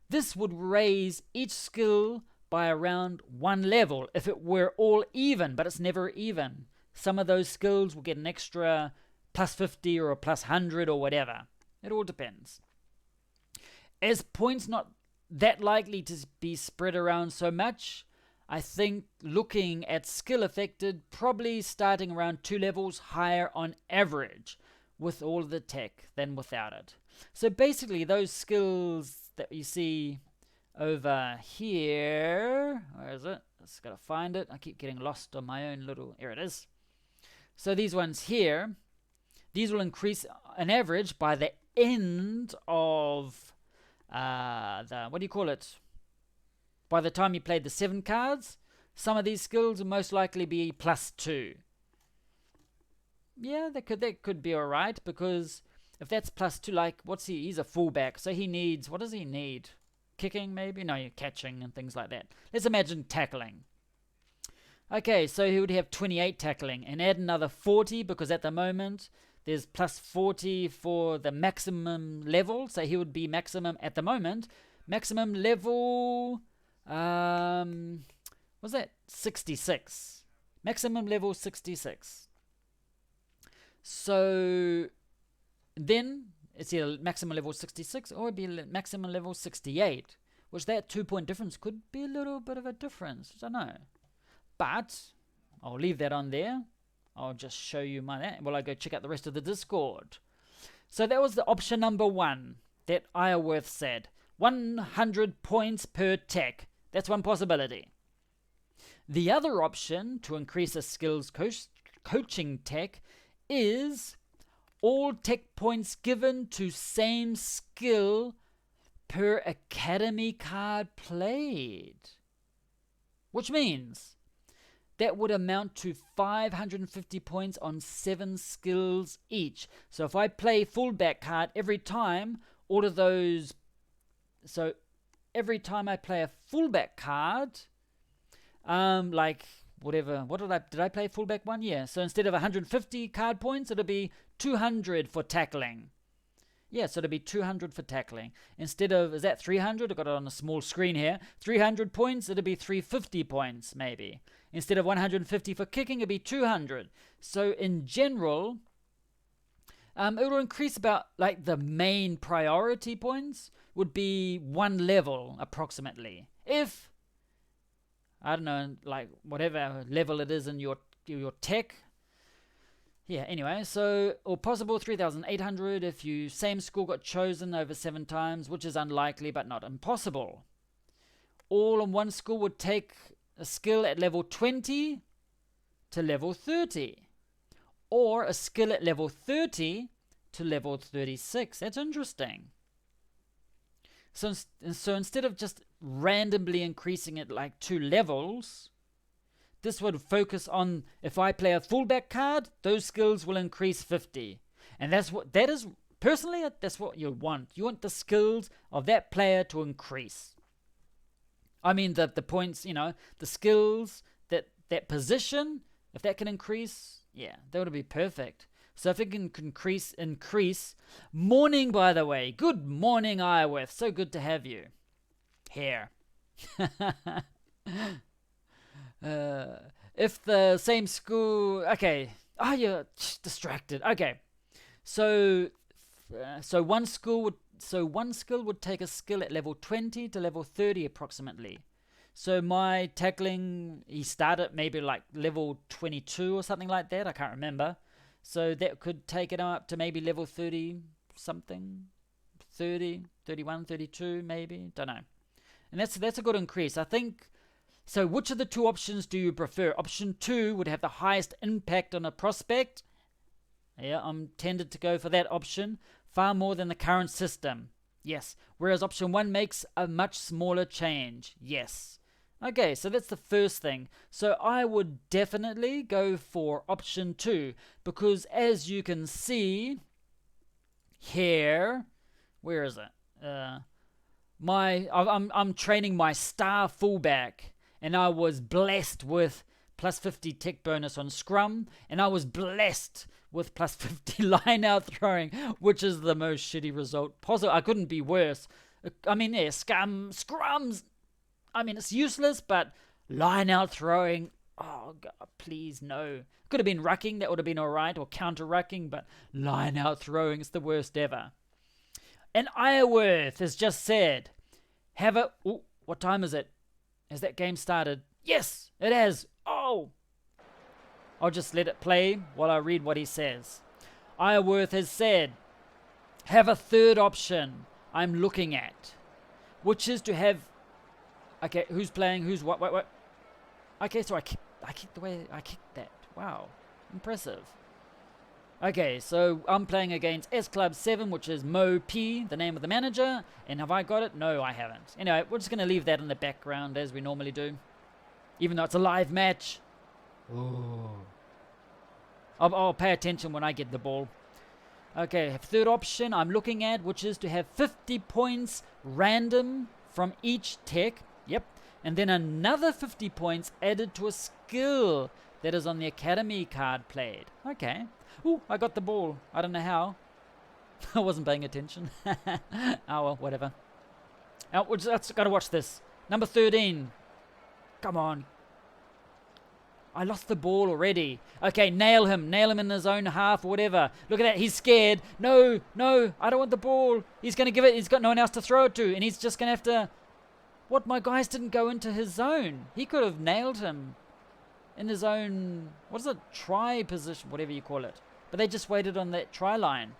This would raise each skill by around 1 level if it were all even, but it's never even. Some of those skills will get an extra plus 50 or a plus 100 or whatever. It all depends. As points not that likely to be spread around so much, I think looking at skill affected, probably starting around 2 levels higher on average with all of the tech than without it. So basically those skills that you see over here, where is it? Just gotta find it. I keep getting lost on my own little, here it is. So these ones here, these will increase on average by the end of what do you call it? By the time you played the 7 cards, some of these skills will most likely be plus 2. Yeah, that could be alright, because if that's +2, like, what's he? He's a fullback, so he needs, what does he need? Kicking, maybe? No, you're catching and things like that. Let's imagine tackling. Okay, so he would have 28 tackling, and add another 40, because at the moment there's +40 for the maximum level, so he would be maximum at the moment. Maximum level, what's that? 66. Maximum level 66. So then it's either maximum level 66 or it'd be maximum level 68, which that 2-point difference could be a little bit of a difference. I don't know. But I'll leave that on there. I'll just show you that while I go check out the rest of the Discord. So that was the option number 1 that Iorwerth said. 100 points per tech. That's one possibility. The other option to increase a skills coaching tech is all tech points given to same skill per academy card played. Which means that would amount to 550 points on 7 skills each. So if I play fullback card every time, all of those... So every time I play a fullback card, like... whatever, did I play fullback one? Yeah, so instead of 150 card points, it'll be 200 for tackling. Yeah, so it'll be 200 for tackling. Instead of, is that 300? I've got it on a small screen here. 300 points, it'll be 350 points, maybe. Instead of 150 for kicking, it'll be 200. So in general, it will increase about, like, the main priority points would be 1 level, approximately. If... I don't know, like whatever level it is in your tech. Yeah, anyway, so, or possible 3,800 if you same school got chosen over 7 times, which is unlikely but not impossible. All in one school would take a skill at level 20 to level 30. Or a skill at level 30 to level 36. That's interesting. So instead of just randomly increasing it like 2 levels, this would focus on, if I play a fullback card, those skills will increase 50. And that's what you want. You want the skills of that player to increase. I mean, the points, the skills, that position, if that can increase, yeah, that would be perfect. So if it can increase. Morning, by the way. Good morning, Iorwerth. So good to have you here. If the same school... Okay. Oh, you're distracted. Okay. So one skill would take a skill at level 20 to level 30 approximately. So my tackling, he started maybe like level 22 or something like that. I can't remember. So that could take it up to maybe level 30 something, 30, 31, 32 maybe, don't know. And that's a good increase, I think. So which of the 2 options do you prefer? Option 2 would have the highest impact on a prospect. Yeah, I'm tended to go for that option, far more than the current system. Yes, whereas option 1 makes a much smaller change. Yes. Okay, so that's the first thing. So I would definitely go for option 2 because as you can see here, where is it? I'm training my star fullback, and I was blessed with +50 tech bonus on scrum, and I was blessed with +50 line out throwing, which is the most shitty result possible. I couldn't be worse. I mean, yeah, scrums. I mean, it's useless, but line out throwing, oh God, please no. Could have been rucking, that would have been alright, or counter rucking, but line out throwing is the worst ever. And Iorwerth has just said, what time is it? Has that game started? Yes, it has. Oh, I'll just let it play while I read what he says. Iorwerth has said, have a third option I'm looking at, which is to have... Okay, who's playing? Who's what? Okay, so I kicked the way I kicked that. Wow, impressive. Okay, so I'm playing against S Club 7, which is Mo P, the name of the manager. And have I got it? No, I haven't. Anyway, we're just going to leave that in the background as we normally do. Even though it's a live match. Ooh. I'll pay attention when I get the ball. Okay, third option I'm looking at, which is to have 50 points random from each tech. Yep. And then another 50 points added to a skill that is on the academy card played. Okay. Ooh, I got the ball. I don't know how. I wasn't paying attention. Oh, well, whatever. Let's got to watch this. Number 13. Come on. I lost the ball already. Okay, nail him. Nail him in his own half or whatever. Look at that. He's scared. No, I don't want the ball. He's going to give it. He's got no one else to throw it to. And he's just going to have to... What? My guys didn't go into his zone. He could have nailed him in his own... What is it? Try position. Whatever you call it. But they just waited on that try line.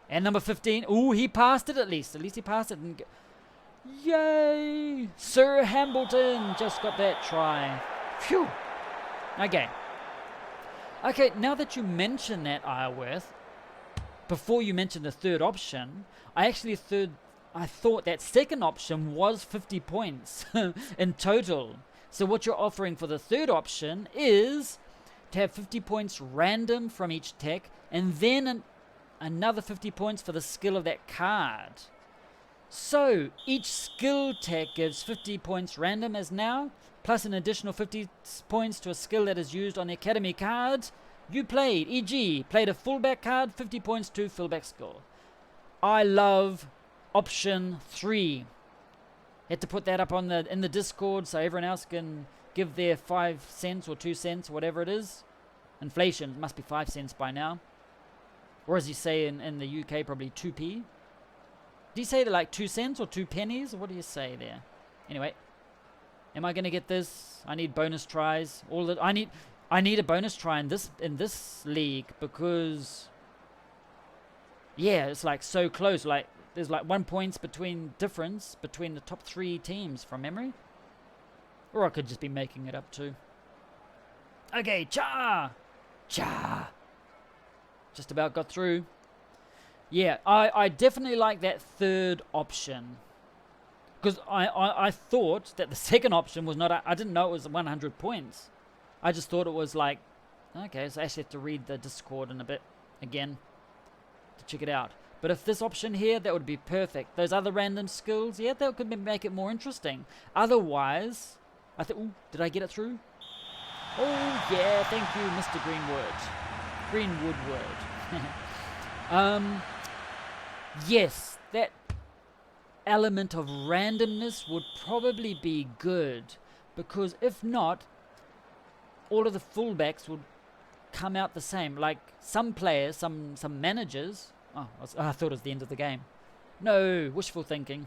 And number 15. Ooh, he passed it at least. At least he passed it. And yay! Sir Hambleton just got that try. Phew. Okay, now that you mention that, Ireworth, before you mentioned the third option, I thought that second option was 50 points in total. So what you're offering for the third option is to have 50 points random from each tech, and then another 50 points for the skill of that card. So each skill tech gives 50 points random as now, plus an additional 50 points to a skill that is used on the academy card you played. E.g., played a fullback card, 50 points to fullback skill. I love option 3. Had to put that up in the Discord so everyone else can give their 5 cents or 2 cents, whatever it is. Inflation, it must be 5 cents by now. Or as you say in the UK, probably 2p. Do you say like 2 cents or 2 pennies? Or what do you say there? Anyway. Am I going to get this? I need bonus tries. I need a bonus try in this league because yeah, it's like so close. Like there's like 1 point difference between the top 3 teams from memory. Or I could just be making it up too. Okay, cha. Just about got through. Yeah, I definitely like that third option. Because I thought that the second option was not... I didn't know it was 100 points. I just thought it was like... Okay, so I actually have to read the Discord in a bit again to check it out. But if this option here, that would be perfect. Those other random skills, yeah, that could make it more interesting. Otherwise, I think... Ooh, did I get it through? Oh, yeah, thank you, Mr. Woodward. Yes, that... element of randomness would probably be good, because if not, all of the fullbacks would come out the same. Like some players, some managers. Oh, I thought it was the end of the game. No, wishful thinking.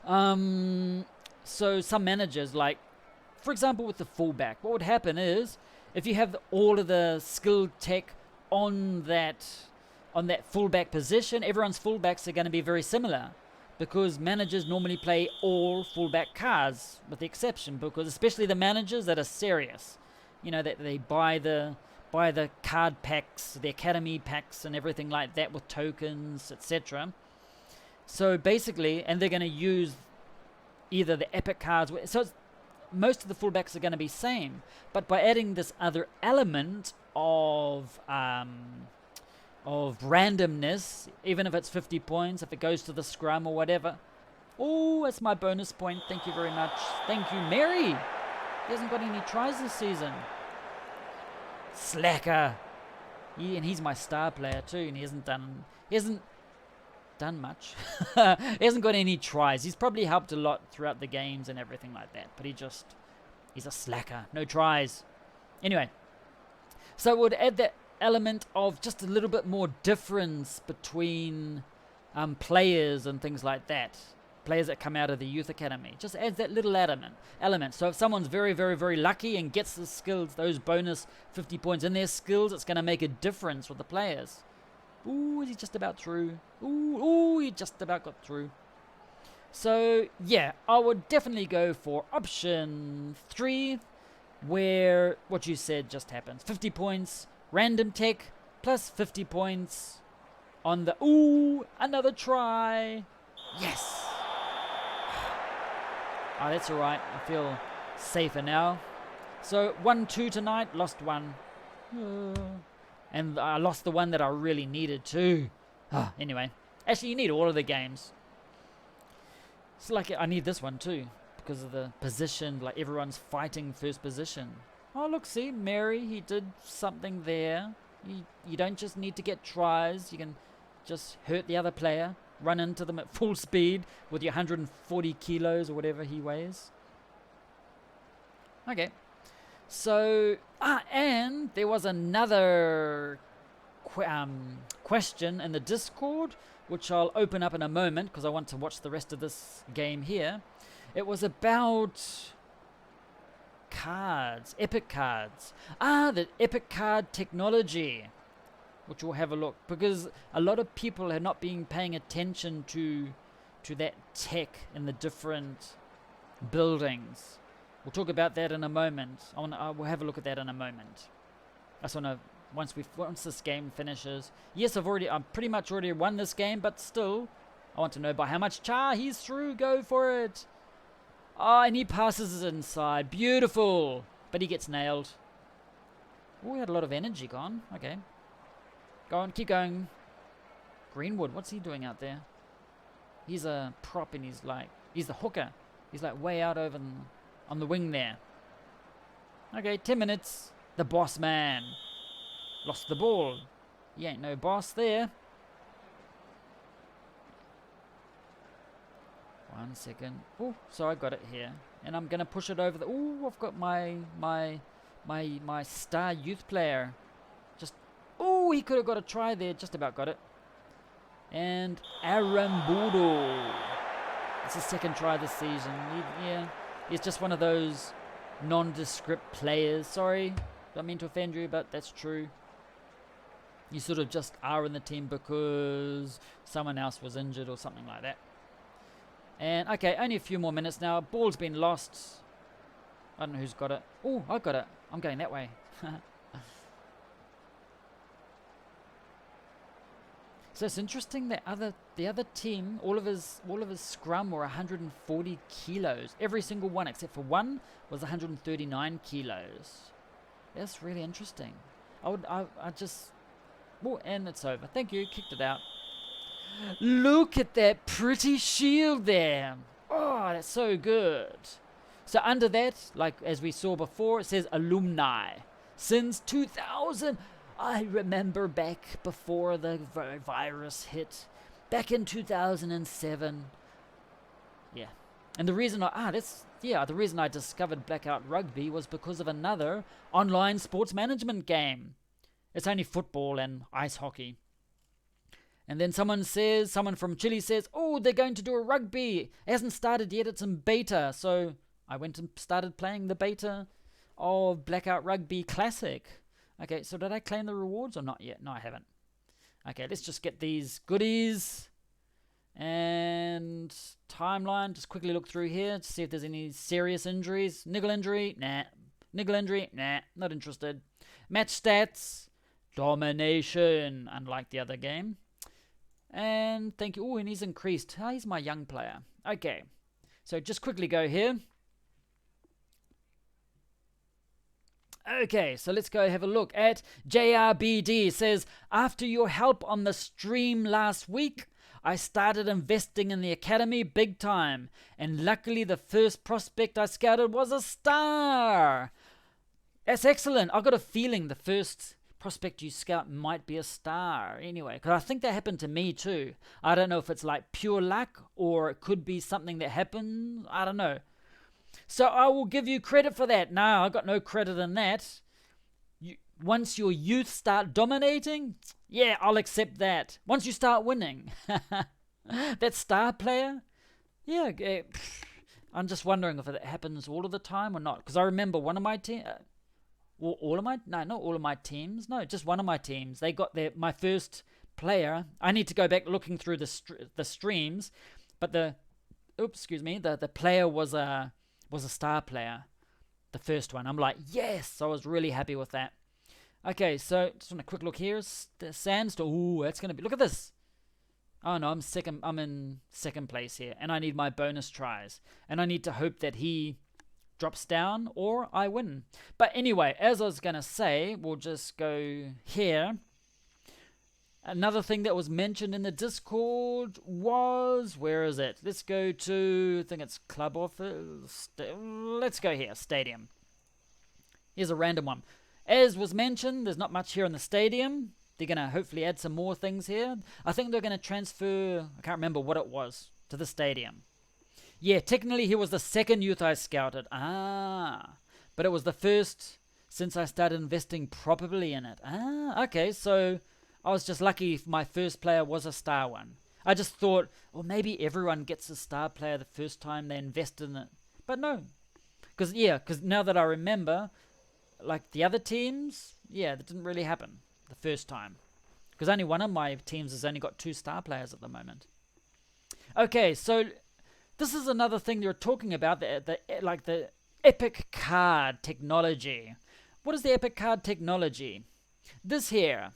So some managers, like for example with the fullback, what would happen is if you have all of the skill tech on that fullback position, everyone's fullbacks are going to be very similar. Because managers normally play all fullback cards, with the exception, because especially the managers that are serious, you know, that they buy the card packs, the academy packs, and everything like that with tokens, etc. So basically, and they're going to use either the epic cards. So most of the fullbacks are going to be same, but by adding this other element of randomness, even if it's 50 points, if it goes to the scrum or whatever. Oh, that's my bonus point. Thank you very much. Thank you, Mary. He hasn't got any tries this season. Slacker. And he's my star player too, and he hasn't done much. He hasn't got any tries. He's probably helped a lot throughout the games and everything like that, but he's a slacker. No tries. Anyway, so it would add that element of just a little bit more difference between players and things like that. Players that come out of the youth academy. Just adds that little element. So if someone's very, very, very lucky and gets the skills, those bonus 50 points in their skills, it's going to make a difference with the players. Ooh, is he just about through? Ooh, he just about got through. So, yeah, I would definitely go for option 3, where what you said just happens. 50 points, random tech, plus 50 points on the... Ooh, another try. Yes. Oh, that's alright. I feel safer now. So, 1-2 tonight, lost 1. And I lost the one that I really needed too. Anyway, actually, you need all of the games. It's like I need this one too because of the position. Like everyone's fighting first position. Oh, look, see, Mary, he did something there. You don't just need to get tries. You can just hurt the other player, run into them at full speed with your 140 kilos or whatever he weighs. Okay. So, and there was another question in the Discord, which I'll open up in a moment because I want to watch the rest of this game here. It was about cards, epic cards. The epic card technology, which we'll have a look, because a lot of people have not been paying attention to that tech in the different buildings. We'll talk about that in a moment. We'll have a look at that in a moment. Once this game finishes. Yes, I've pretty much already won this game, but still, I want to know by how much. He's through. Go for it. And he passes it inside. Beautiful. But he gets nailed. Oh, he had a lot of energy gone. Okay. Go on, keep going. Greenwood, what's he doing out there? He's a prop and he's the hooker. He's like way out over on the wing there. Okay, 10 minutes. The boss man. Lost the ball. He ain't no boss there. 1 second. Oh, so I got it here. And I'm going to push it over the... Oh, I've got my star youth player. Oh, he could have got a try there. Just about got it. And Arambudo. It's his second try this season. He's just one of those nondescript players. Sorry, don't mean to offend you, but that's true. You sort of just are in the team because someone else was injured or something like that. And, okay, only a few more minutes now. Ball's been lost. I don't know who's got it. Oh, I got it. I'm going that way. So it's interesting that the other team, all of his scrum were 140 kilos. Every single one except for one was 139 kilos. That's really interesting. I just... Oh, and it's over. Thank you. Kicked it out. Look at that pretty shield there. Oh, that's so good. So under that, like as we saw before, it says alumni. Since 2000... I remember back before the virus hit, back in 2007. Yeah, and the reason the reason I discovered Blackout Rugby was because of another online sports management game. It's only football and ice hockey. And then someone from Chile says, oh, they're going to do a rugby. It hasn't started yet, it's in beta. So I went and started playing the beta of Blackout Rugby Classic. Okay, so did I claim the rewards or not yet? No, I haven't. Okay, let's just get these goodies. And timeline, just quickly look through here to see if there's any serious injuries. Niggle injury, nah. Niggle injury, nah, not interested. Match stats, domination, unlike the other game. And thank you. Oh, and he's increased. He's my young player. Okay, so just quickly go here. Okay, so let's go have a look at JRBD. It says, after your help on the stream last week, I started investing in the academy big time. And luckily the first prospect I scouted was a star. That's excellent. I've got a feeling the first prospect you scout might be a star. Anyway, because I think that happened to me too. I don't know if it's like pure luck or it could be something that happened. I don't know. So I will give you credit for that. No, I got no credit in that. Once your youth start dominating, yeah, I'll accept that. Once you start winning, that star player, yeah, I'm just wondering if it happens all of the time or not. Because I remember one of my teams, not all of my teams, no, just one of my teams. They got my first player. I need to go back looking through the streams, but the player was a star player, the first one. I'm like, yes, I was really happy with that. Okay, so just want a quick look here. Sandstorm. Ooh, that's going to be... Look at this. Oh, no, I'm in second place here. And I need my bonus tries. And I need to hope that he drops down or I win. But anyway, as I was going to say, we'll just go here. Another thing that was mentioned in the Discord was, where is it? Let's go to, I think it's club office. Let's go here, stadium. Here's a random one. As was mentioned, there's not much here in the stadium. They're going to hopefully add some more things here. I think they're going to transfer, I can't remember what it was, to the stadium. Yeah, technically he was the second youth I scouted. But it was the first since I started investing properly in it. Okay, so I was just lucky if my first player was a star one. I just thought, well, maybe everyone gets a star player the first time they invest in it. But no. Because now that I remember, like the other teams, that didn't really happen the first time. Because only one of my teams has only got 2 star players at the moment. Okay, so this is another thing you're talking about, the epic card technology. What is the epic card technology? This here,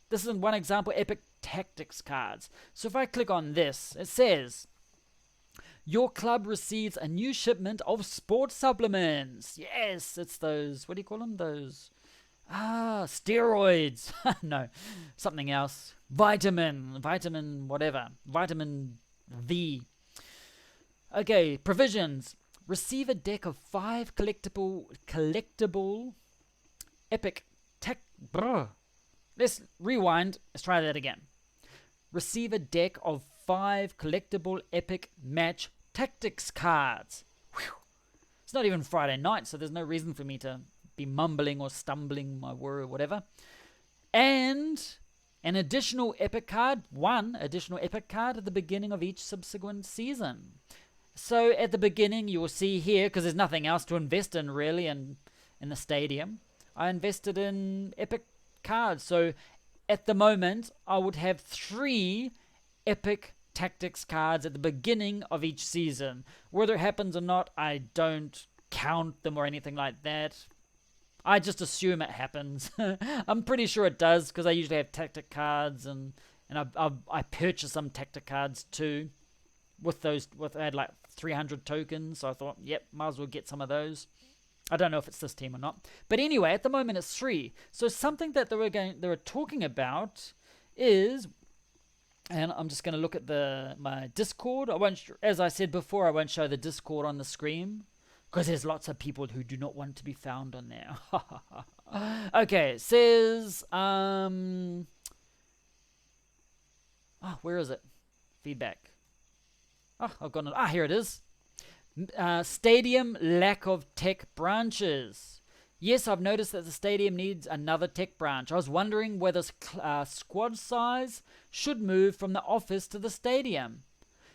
this is one example, epic tactics cards. So if I click on this, it says, your club receives a new shipment of sports supplements. Yes, it's those, what do you call them? Those, steroids. No, something else. Vitamin whatever. Vitamin V. Okay, provisions. Receive a deck of 5 collectible epic tech. Let's rewind. Let's try that again. Receive a deck of 5 collectible epic match tactics cards. Whew. It's not even Friday night, so there's no reason for me to be mumbling or stumbling my word or whatever. And an additional epic card, one additional epic card at the beginning of each subsequent season. So at the beginning, you will see here, because there's nothing else to invest in really in the stadium, I invested in epic cards. So at the moment, I would have 3 epic tactics cards at the beginning of each season. Whether it happens or not, I don't count them or anything like that. I just assume it happens. I'm pretty sure it does, because I usually have tactic cards, and I purchase some tactic cards too. I had like 300 tokens, so I thought, yep, might as well get some of those. I don't know if it's this team or not, but anyway, at the moment it's 3. So something that they were talking about is, and I'm just going to look at my Discord. As I said before, I won't show the Discord on the screen because there's lots of people who do not want to be found on there. Okay, it says, where is it? Feedback. I've gone. Here it is. Stadium lack of tech branches. Yes, I've noticed that the stadium needs another tech branch. I was wondering whether squad size should move from the office to the stadium.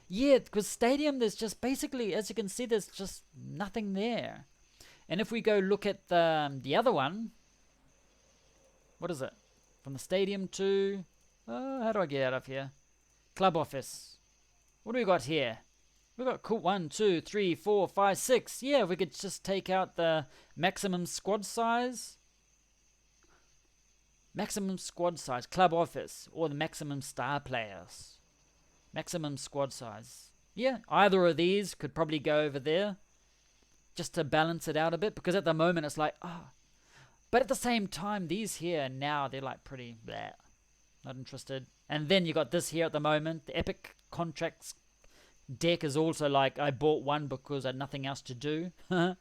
Yeah, because stadium, there's just basically, as you can see, there's just nothing there. And if we go look at the other one, what is it? From the stadium to, how do I get out of here? Club office. What do we got here? We've got cool 1, 2, 3, 4, 5, 6. Yeah, we could just take out the maximum squad size. Maximum squad size, club office, or the maximum star players. Maximum squad size. Yeah, either of these could probably go over there. Just to balance it out a bit. Because at the moment it's like, But at the same time, these here now, they're like pretty bleh. Not interested. And then you got this here at the moment. The epic contracts deck is also like, I bought one because I had nothing else to do. But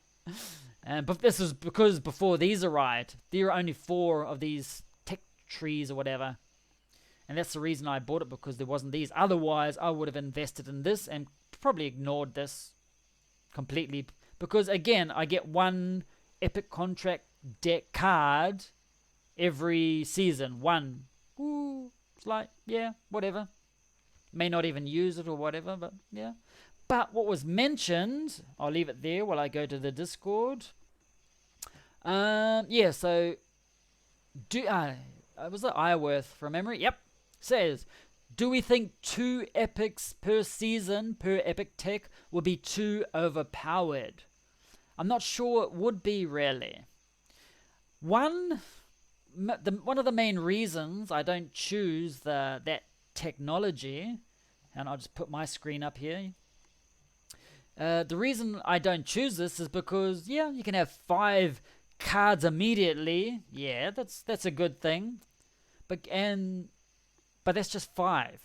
this is because before these arrived, there are only 4 of these tech trees or whatever. And that's the reason I bought it, because there wasn't these. Otherwise, I would have invested in this and probably ignored this completely. Because again, I get 1 epic contract deck card every season. 1. Ooh, it's like, yeah, whatever. May not even use it or whatever, but yeah. But what was mentioned, I'll leave it there while I go to the Discord. Yeah, so was it Iworth from memory? Yep. Says, do we think 2 epics per season per epic tech would be too overpowered? I'm not sure it would be really. One of the main reasons I don't choose that technology, and I'll just put my screen up here, The reason I don't choose this is because, yeah, you can have 5 cards immediately. Yeah, that's a good thing. But that's just 5.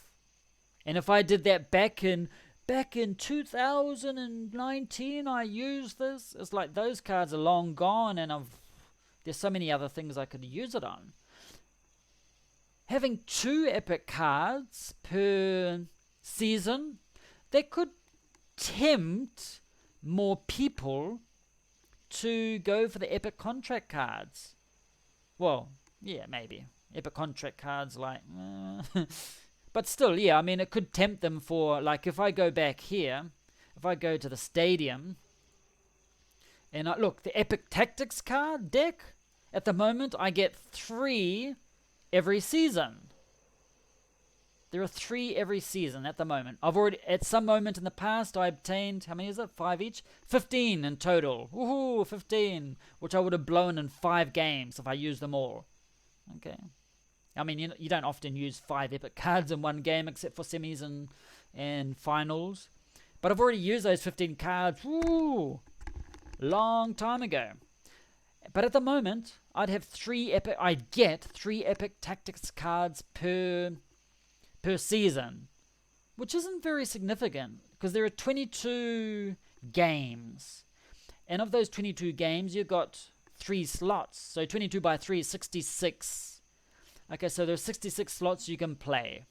And if I did that back in 2019, I used this. It's like those cards are long gone, and there's so many other things I could use it on. Having 2 epic cards per season, that could tempt more people to go for the epic contract cards. Well, yeah, maybe. Epic contract cards, like... but still, yeah, I mean, it could tempt them for, like, if I go back here, if I go to the stadium, and look, the Epic Tactics card deck, at the moment, I get 3 every season. There are 3 every season at the moment. I've already, at some moment in the past, I obtained, how many is it? 5 each? 15 in total. Woohoo, 15, which I would have blown in 5 games if I used them all. Okay. I mean, you don't often use 5 epic cards in one game except for semis and finals. But I've already used those 15 cards, long time ago. But at the moment, I'd get 3 epic tactics cards per season, which isn't very significant because there are 22 games. And of those 22 games, you've got 3 slots. So 22 by 3 is 66. Okay, so there's 66 slots you can play.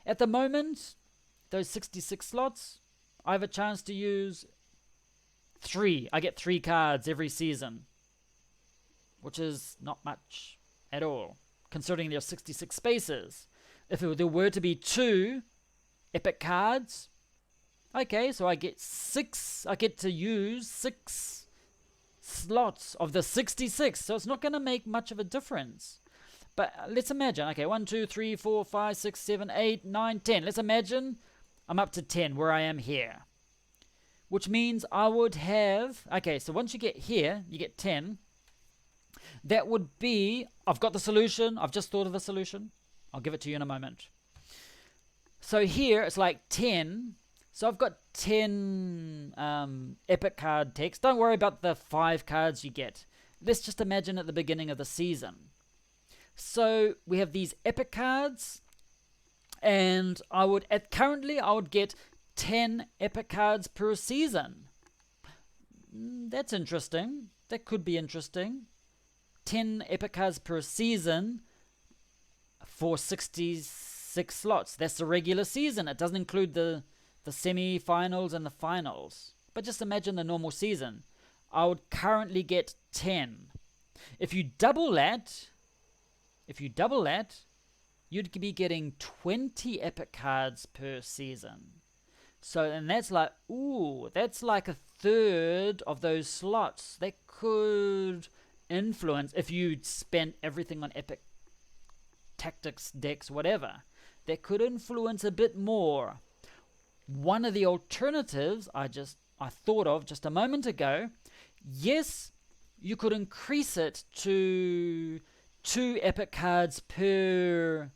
At the moment, those 66 slots, I have a chance to use 3. I get 3 cards every season, which is not much at all, considering there are 66 spaces. If there were to be 2 epic cards, okay, so I get 6. I get to use 6 slots of the 66, so it's not going to make much of a difference. But let's imagine, okay, 1, 2, 3, 4, 5, 6, 7, 8, 9, 10. Let's imagine I'm up to 10 where I am here. Which means I would have, okay, so once you get here, you get 10. That would be, I've got the solution. I've just thought of the solution. I'll give it to you in a moment. So here, it's like 10. So I've got 10 epic card decks. Don't worry about the 5 cards you get. Let's just imagine at the beginning of the season. So we have these epic cards, and currently I would get 10 epic cards per season. That's interesting. That could be interesting. 10 epic cards per season for 66 slots. That's the regular season. It doesn't include the semi-finals and the finals. But just imagine the normal season. I would currently get 10. If you double that, you'd be getting 20 epic cards per season. So, and that's like, that's like a third of those slots. That could influence, if you spent everything on epic tactics decks, whatever, that could influence a bit more. One of the alternatives I thought of just a moment ago, yes, you could increase it to 2 epic cards per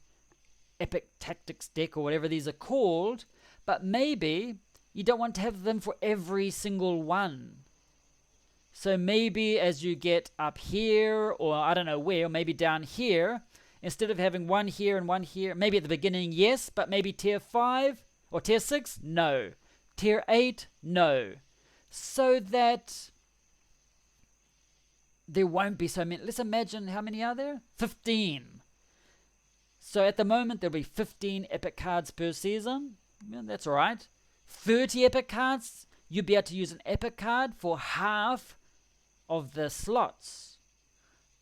epic tactics deck or whatever these are called, but maybe you don't want to have them for every single one. So maybe as you get up here, or I don't know where, or maybe down here, instead of having one here and one here, maybe at the beginning, yes, but maybe tier 5 or tier 6, no. Tier 8, no. So that there won't be so many. Let's imagine, how many are there? 15. So at the moment, there'll be 15 epic cards per season. Yeah, that's all right. 30 epic cards, you'd be able to use an epic card for half of the slots.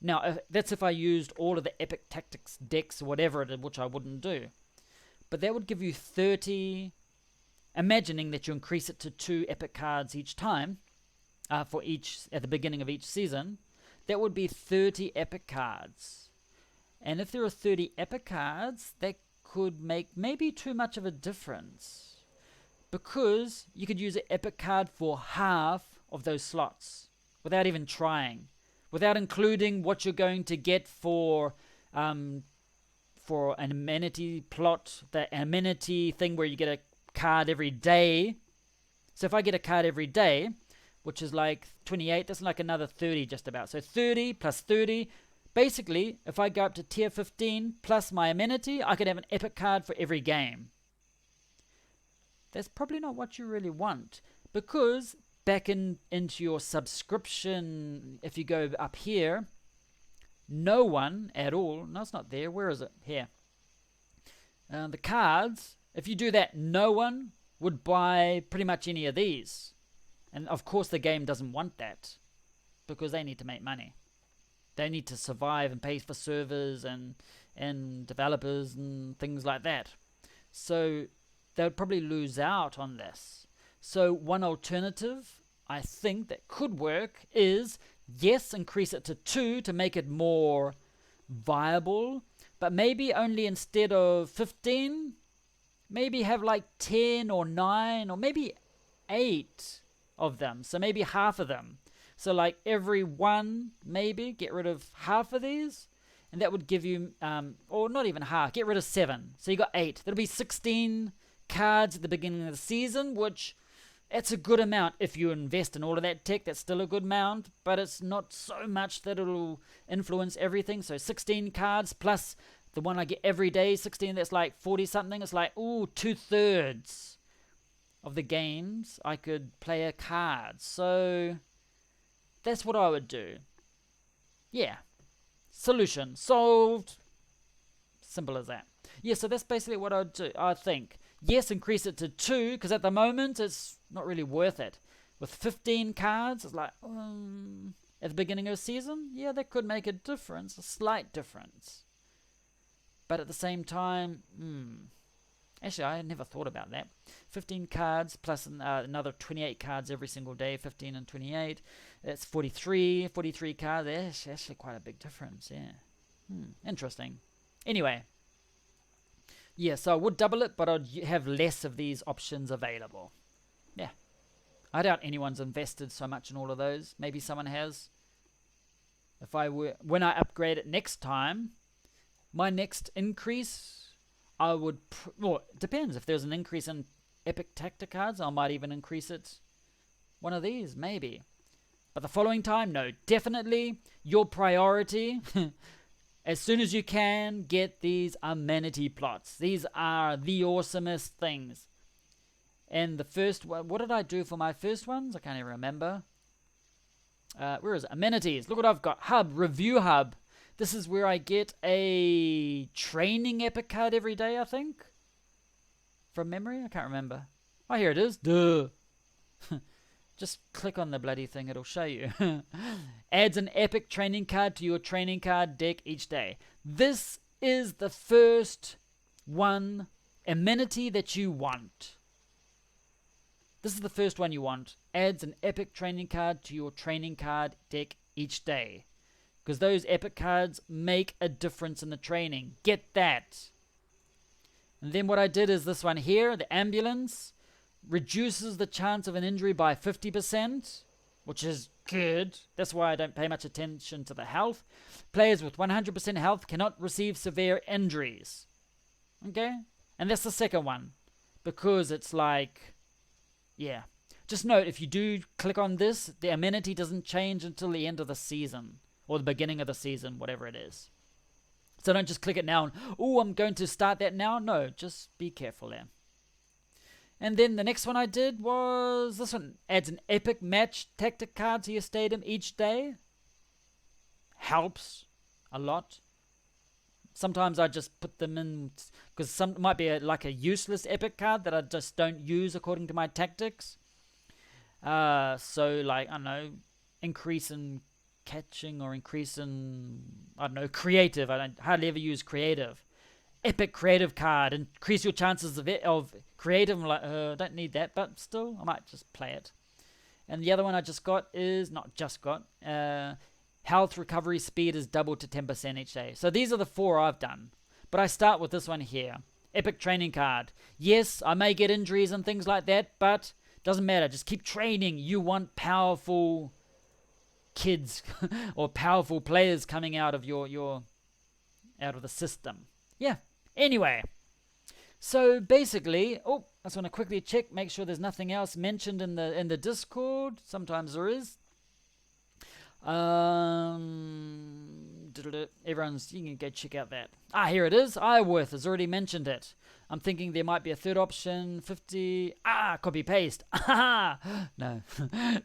Now, that's if I used all of the epic tactics decks or whatever it is, which I wouldn't do. But that would give you 30, imagining that you increase it to 2 epic cards each time, at the beginning of each season, that would be 30 epic cards. And if there are 30 epic cards, that could make maybe too much of a difference, because you could use an epic card for half of those slots without even trying, without including what you're going to get for an amenity plot, the amenity thing where you get a card every day. So if I get a card every day, which is like 28, that's like another 30 just about. So 30 plus 30. Basically, if I go up to tier 15 plus my amenity, I could have an epic card for every game. That's probably not what you really want, because back into your subscription, if you go up here, no one at all, no, it's not there, where is it? Here. The cards, if you do that, no one would buy pretty much any of these. And of course the game doesn't want that, because they need to make money. They need to survive and pay for servers and developers and things like that. So they would probably lose out on this. So one alternative I think that could work is, yes, increase it to 2 to make it more viable, but maybe only instead of 15, maybe have like 10 or 9 or maybe 8 of them. So maybe half of them. So like every one, maybe get rid of half of these, and that would give you, or not even half, get rid of 7. So you got 8. That'll be 16 cards at the beginning of the season, which it's a good amount. If you invest in all of that tech, that's still a good amount, but it's not so much that it'll influence everything. So 16 cards plus the one I get every day, 16, that's like 40 something. It's like, ooh, 2/3 of the games I could play a card. So that's what I would do. Yeah. Solution solved. Simple as that. Yeah, so that's basically what I'd do, I think. Yes, increase it to 2, because at the moment it's not really worth it. With 15 cards, it's like, at the beginning of a season, yeah, that could make a difference, a slight difference. But at the same time, actually, I never thought about that. 15 cards plus another 28 cards every single day, 15 and 28. That's 43 cards. That's actually quite a big difference, yeah. Interesting. Anyway. Yeah, so I would double it, but I'd have less of these options available. Yeah. I doubt anyone's invested so much in all of those. Maybe someone has. If I were, when I upgrade it next time, my next increase, I would, well, it depends. If there's an increase in epic tactic cards, I might even increase it one of these, maybe. But the following time, no. Definitely your priority, as soon as you can, get these amenity plots. These are the awesomest things. And the first one, what did I do for my first ones? I can't even remember. Where is it? Amenities. Look what I've got. Hub, review hub. This is where I get a training epic card every day, I think. From memory? I can't remember. Oh, here it is. Duh. Just click on the bloody thing. It'll show you. Adds an epic training card to your training card deck each day. This is the first one amenity that you want. This is the first one you want. Adds an epic training card to your training card deck each day. Because those epic cards make a difference in the training. Get that. And then what I did is this one here, the ambulance. Reduces the chance of an injury by 50%, which is good. That's why I don't pay much attention to the health. Players with 100% health cannot receive severe injuries. Okay? And that's the second one. Because it's like, yeah. Just note, if you do click on this, the amenity doesn't change until the end of the season. Or the beginning of the season, whatever it is. So don't just click it now and, oh, I'm going to start that now. No, just be careful there. And then the next one I did was this one. Adds an epic match tactic card to your stadium each day. Helps a lot. Sometimes I just put them in because some might be like a useless epic card that I just don't use according to my tactics. So like, I don't know, increase in catching or increase in, I don't know, creative. I don't hardly ever use creative. Epic creative card, increase your chances of creative. I'm like, don't need that, but still, I might just play it. And the other one I just got is, not just got, health recovery speed is doubled to 10% each day. So these are the 4 I've done. But I start with this one here. Epic training card. Yes, I may get injuries and things like that, but doesn't matter. Just keep training. You want powerful kids or powerful players coming out of out of the system. Yeah. Anyway, so basically, oh, I just want to quickly check, make sure there's nothing else mentioned in the Discord. Sometimes there is. Everyone's, you can go check out that. Here it is. Iworth has already mentioned it. I'm thinking there might be a third option. 50. Copy paste. No.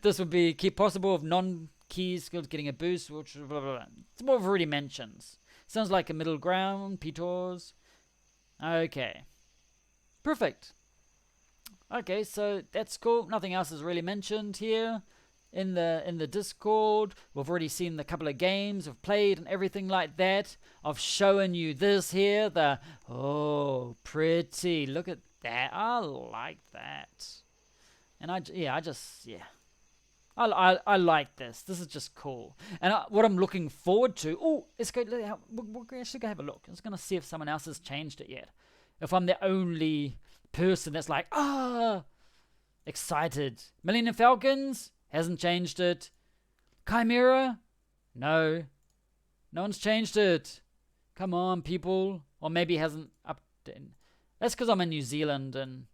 This would be key possible of non-key skills getting a boost. Which blah, blah, blah. It's more of already mentions. Sounds like a middle ground. Petors. Okay. Perfect. Okay, so that's cool. Nothing else is really mentioned here in the Discord. We've already seen the couple of games we've played and everything like that. I've shown you this here. Pretty. Look at that. I like that. And I like this. This is just cool. And what I'm looking forward to. Let's go. We're actually gonna have a look. I'm just gonna see if someone else has changed it yet. If I'm the only person that's like, excited. Millennium Falcons hasn't changed it. Chimera, no one's changed it. Come on, people. Or maybe hasn't updated. That's because I'm in New Zealand and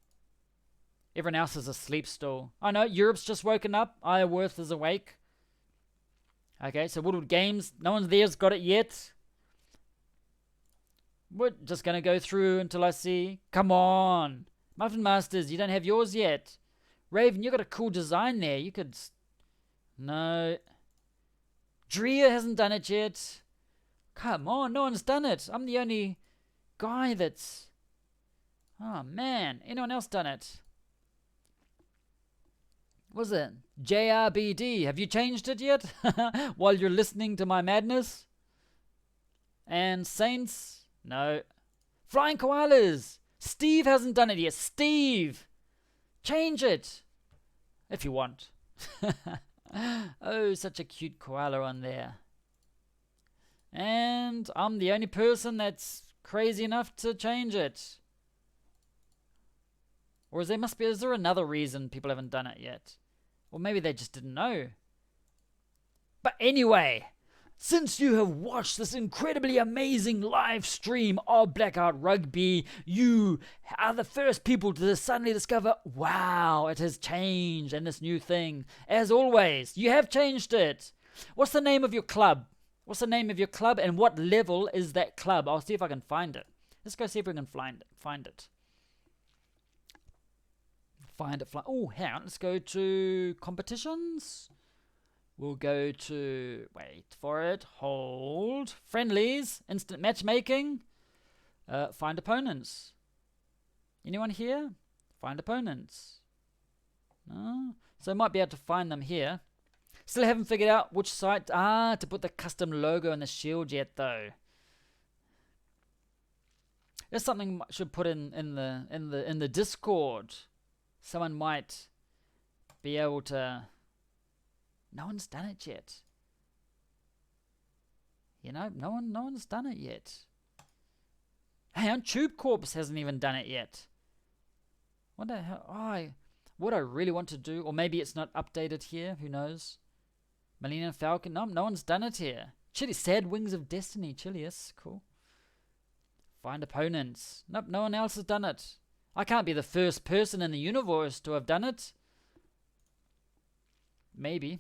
everyone else is asleep still. I know Europe's just woken up. Iworth is awake. Okay, so Woodward Games, no one there's got it yet. We're just gonna go through until I see. Come on, Muffin Masters, you don't have yours yet. Raven, you got a cool design there. You could. No. Drea hasn't done it yet. Come on, no one's done it. I'm the only guy that's. Oh man, anyone else done it? What was it? JRBD, have you changed it yet? While you're listening to my madness? And Saints? No. Flying Koalas! Steve hasn't done it yet. Steve! Change it! If you want. Oh, such a cute koala on there. And I'm the only person that's crazy enough to change it. Or is there another reason people haven't done it yet? Or maybe they just didn't know. But anyway, since you have watched this incredibly amazing live stream of Blackout Rugby, you are the first people to suddenly discover, wow, it has changed and this new thing. As always, you have changed it. What's the name of your club? What's the name of your club and what level is that club? I'll see if I can find it. Let's go see if we can find it. Hang on. Let's go to competitions. We'll go to, wait for it, hold, friendlies, instant matchmaking, find opponents. Anyone here? Find opponents. No? So I might be able to find them here. Still haven't figured out which site, to put the custom logo on the shield yet though. There's something I should put in the Discord. Someone might be able to. No one's done it yet. You know, no one's done it yet. Hang on, Tube Corps hasn't even done it yet. What the hell? What I really want to do, or maybe it's not updated here. Who knows? Millennium Falcon. No one's done it here. Chili, Sad Wings of Destiny. Chilius, cool. Find opponents. Nope, no one else has done it. I can't be the first person in the universe to have done it. Maybe.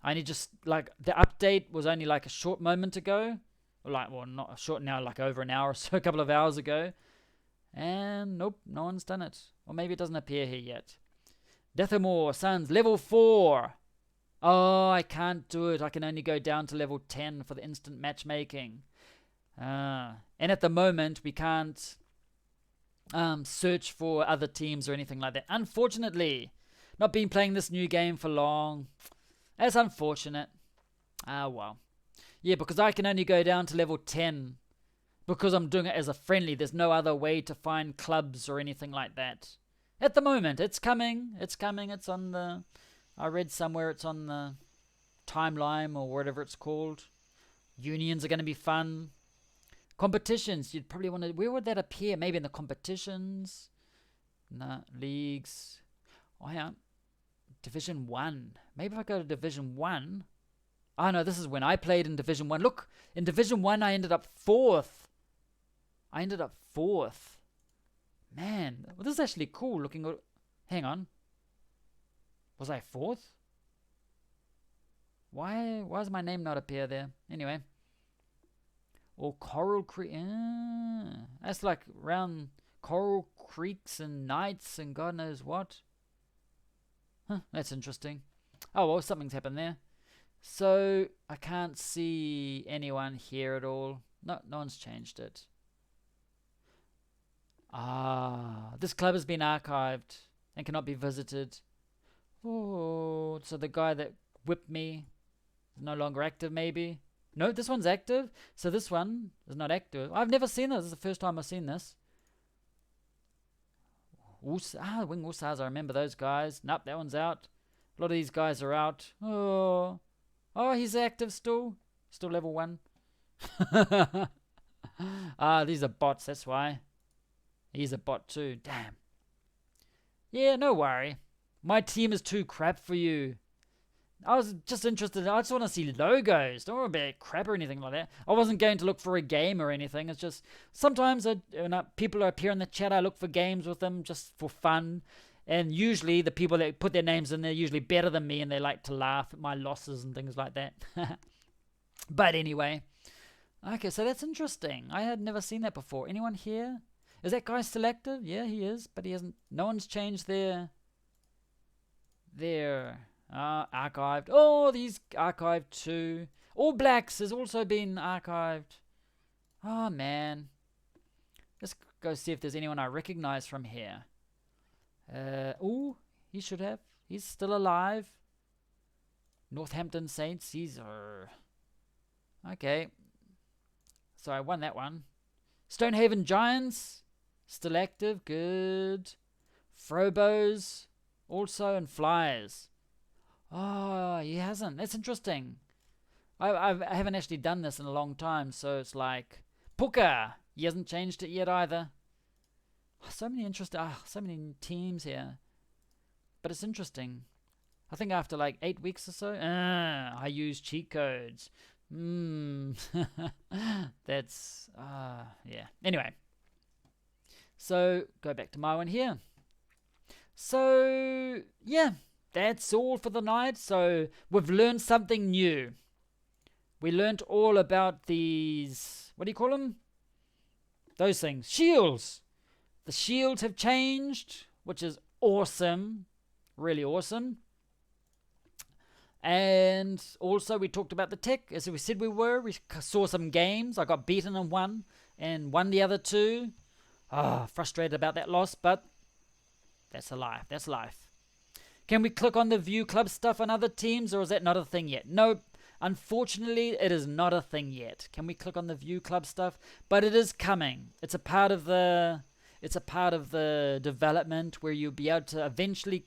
I only just, like, the update was only like a short moment ago. Well, not a short now, like over an hour or so, a couple of hours ago. And nope, no one's done it. Or maybe it doesn't appear here yet. Deathamore, Sons, level 4. Oh, I can't do it. I can only go down to level 10 for the instant matchmaking. And at the moment, we can't search for other teams or anything like that. Unfortunately, not been playing this new game for long. That's unfortunate. Well. Yeah, because I can only go down to level 10 because I'm doing it as a friendly. There's no other way to find clubs or anything like that. At the moment, it's coming. It's coming. It's on the... I read somewhere it's on the timeline or whatever it's called. Unions are going to be fun. Competitions, you'd probably want to... Where would that appear? Maybe in the competitions? No, leagues. Oh, yeah. Division 1. Maybe if I go to Division 1... Oh, no, this is when I played in Division 1. Look, in Division 1, I ended up 4th. Man, well, this is actually cool looking. Hang on. Was I 4th? Why does my name not appear there? Anyway. Or Coral Creek. That's like around Coral Creeks and Nights and God knows what. Huh, that's interesting. Oh, well, something's happened there. So, I can't see anyone here at all. No one's changed it. This club has been archived and cannot be visited. Oh, so the guy that whipped me is no longer active, maybe? No, this one's active. So this one is not active. I've never seen this. This is the first time I've seen this. Wing Ursars, I remember those guys. Nope, that one's out. A lot of these guys are out. Oh, he's active still. Still level 1. These are bots, that's why. He's a bot too. Damn. Yeah, no worry. My team is too crap for you. I was just interested. I just want to see logos. Don't worry about crap or anything like that. I wasn't going to look for a game or anything. It's just sometimes when people appear in the chat, I look for games with them just for fun. And usually the people that put their names in there are usually better than me, and they like to laugh at my losses and things like that. But anyway. Okay, so that's interesting. I had never seen that before. Anyone here? Is that guy still active? Yeah, he is, but he hasn't. No one's changed their archived. Oh, these archived too. All Blacks has also been archived. Oh man. Let's go see if there's anyone I recognize from here. He should have. He's still alive. Northampton Saints. He's okay. So I won that one. Stonehaven Giants. Still active. Good. Frobos. Also, and Flyers. Oh, he hasn't. That's interesting. I haven't actually done this in a long time, so it's like Puka. He hasn't changed it yet either. So many so many teams here. But it's interesting. I think after like 8 weeks or so, I use cheat codes. That's yeah. Anyway. So go back to my one here. So yeah, that's all for the night. So we've learned something new. We learned all about these, what do you call them? Those things. Shields. The shields have changed, which is awesome. Really awesome. And also we talked about the tech, as we said we were. We saw some games. I got beaten in one and won the other 2. Frustrated about that loss, but that's life. That's life. Can we click on the view club stuff on other teams, or is that not a thing yet? Nope. Unfortunately, it is not a thing yet. Can we click on the view club stuff? But it is coming. It's a part of the development where you'll be able to eventually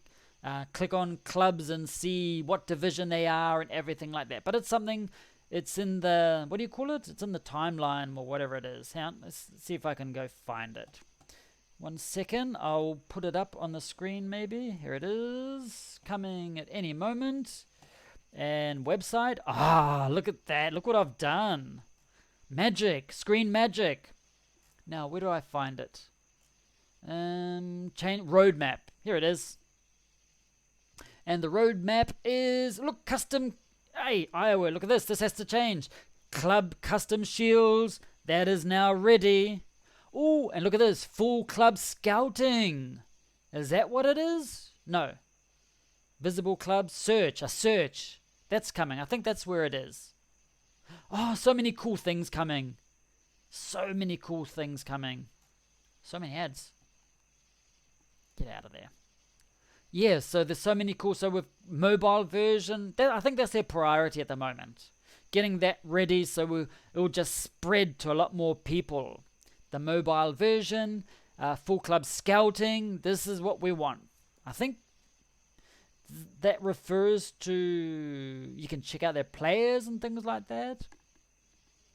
click on clubs and see what division they are and everything like that. But it's something. It's in the, what do you call it? It's in the timeline or whatever it is. Let's see if I can go find it. 1 second. I'll put it up on the screen maybe. Here it is. Coming at any moment. And website. Look at that. Look what I've done. Magic. Screen magic. Now, where do I find it? Roadmap. Here it is. And the roadmap is, look, custom. Hey, Iowa, look at this. This has to change. Club custom shields. That is now ready. Oh, and look at this. Full club scouting. Is that what it is? No. Visible club search. A search. That's coming. I think that's where it is. Oh, so many cool things coming. So many cool things coming. So many ads. Get out of there. Yeah, so there's so many cool. So with mobile version, I think that's their priority at the moment. Getting that ready so it will just spread to a lot more people. The mobile version, full club scouting, this is what we want. I think that refers to you can check out their players and things like that.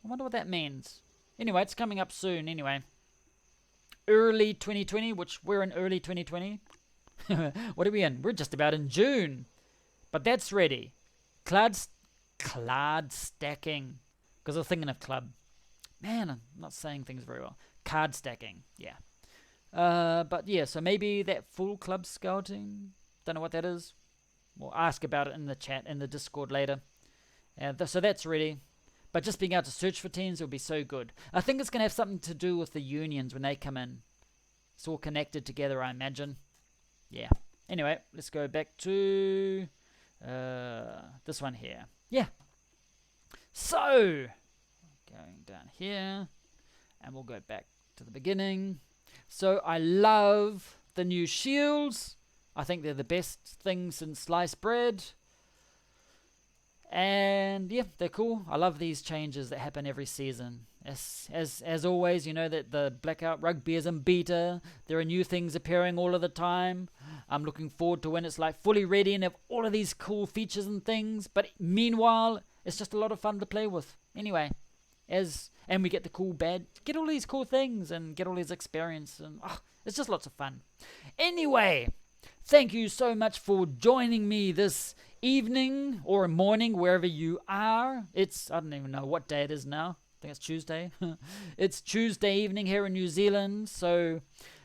I wonder what that means. Anyway, it's coming up soon anyway. Early 2020, which we're in early 2020. What are we in? We're just about in June. But that's ready. Cloud stacking. Because I was thinking of club. Man, I'm not saying things very well. Card stacking. Yeah. But yeah, so maybe that full club scouting, don't know what that is. We'll ask about it in the chat, in the Discord later. So that's ready. But just being able to search for teams will be so good. I think it's going to have something to do with the unions when they come in. It's all connected together, I imagine. Yeah. Anyway, let's go back to this one here. Yeah. So, going down here, and we'll go back to the beginning. So I love the new shields. I think they're the best thing since sliced bread. And yeah, they're cool. I love these changes that happen every season. As always, you know that the Blackout Rugby is in beta. There are new things appearing all of the time. I'm looking forward to when it's like fully ready and have all of these cool features and things. But meanwhile, it's just a lot of fun to play with. Anyway, and we get the cool get all these cool things and get all these experience, and it's just lots of fun. Anyway, thank you so much for joining me this evening or morning, wherever you are. I don't even know what day it is now. I think it's Tuesday. It's Tuesday evening here in New Zealand. So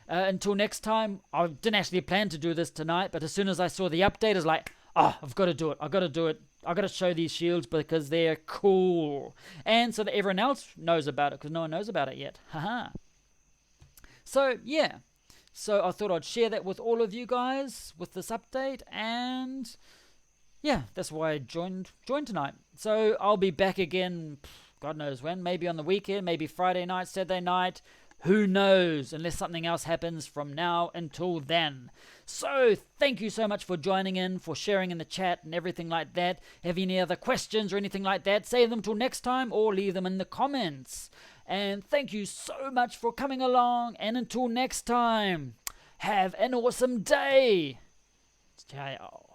until next time, I didn't actually plan to do this tonight, but as soon as I saw the update, I was like, I've got to do it. I've got to do it. I've got to show these shields because they're cool. And so that everyone else knows about it, because no one knows about it yet. Haha. So, yeah. So I thought I'd share that with all of you guys with this update, and yeah, that's why I joined tonight. So I'll be back again, God knows when, maybe on the weekend, maybe Friday night, Saturday night, who knows, unless something else happens from now until then. So thank you so much for joining in, for sharing in the chat and everything like that. Have any other questions or anything like that, save them till next time or leave them in the comments. And thank you so much for coming along, and until next time, have an awesome day. Ciao.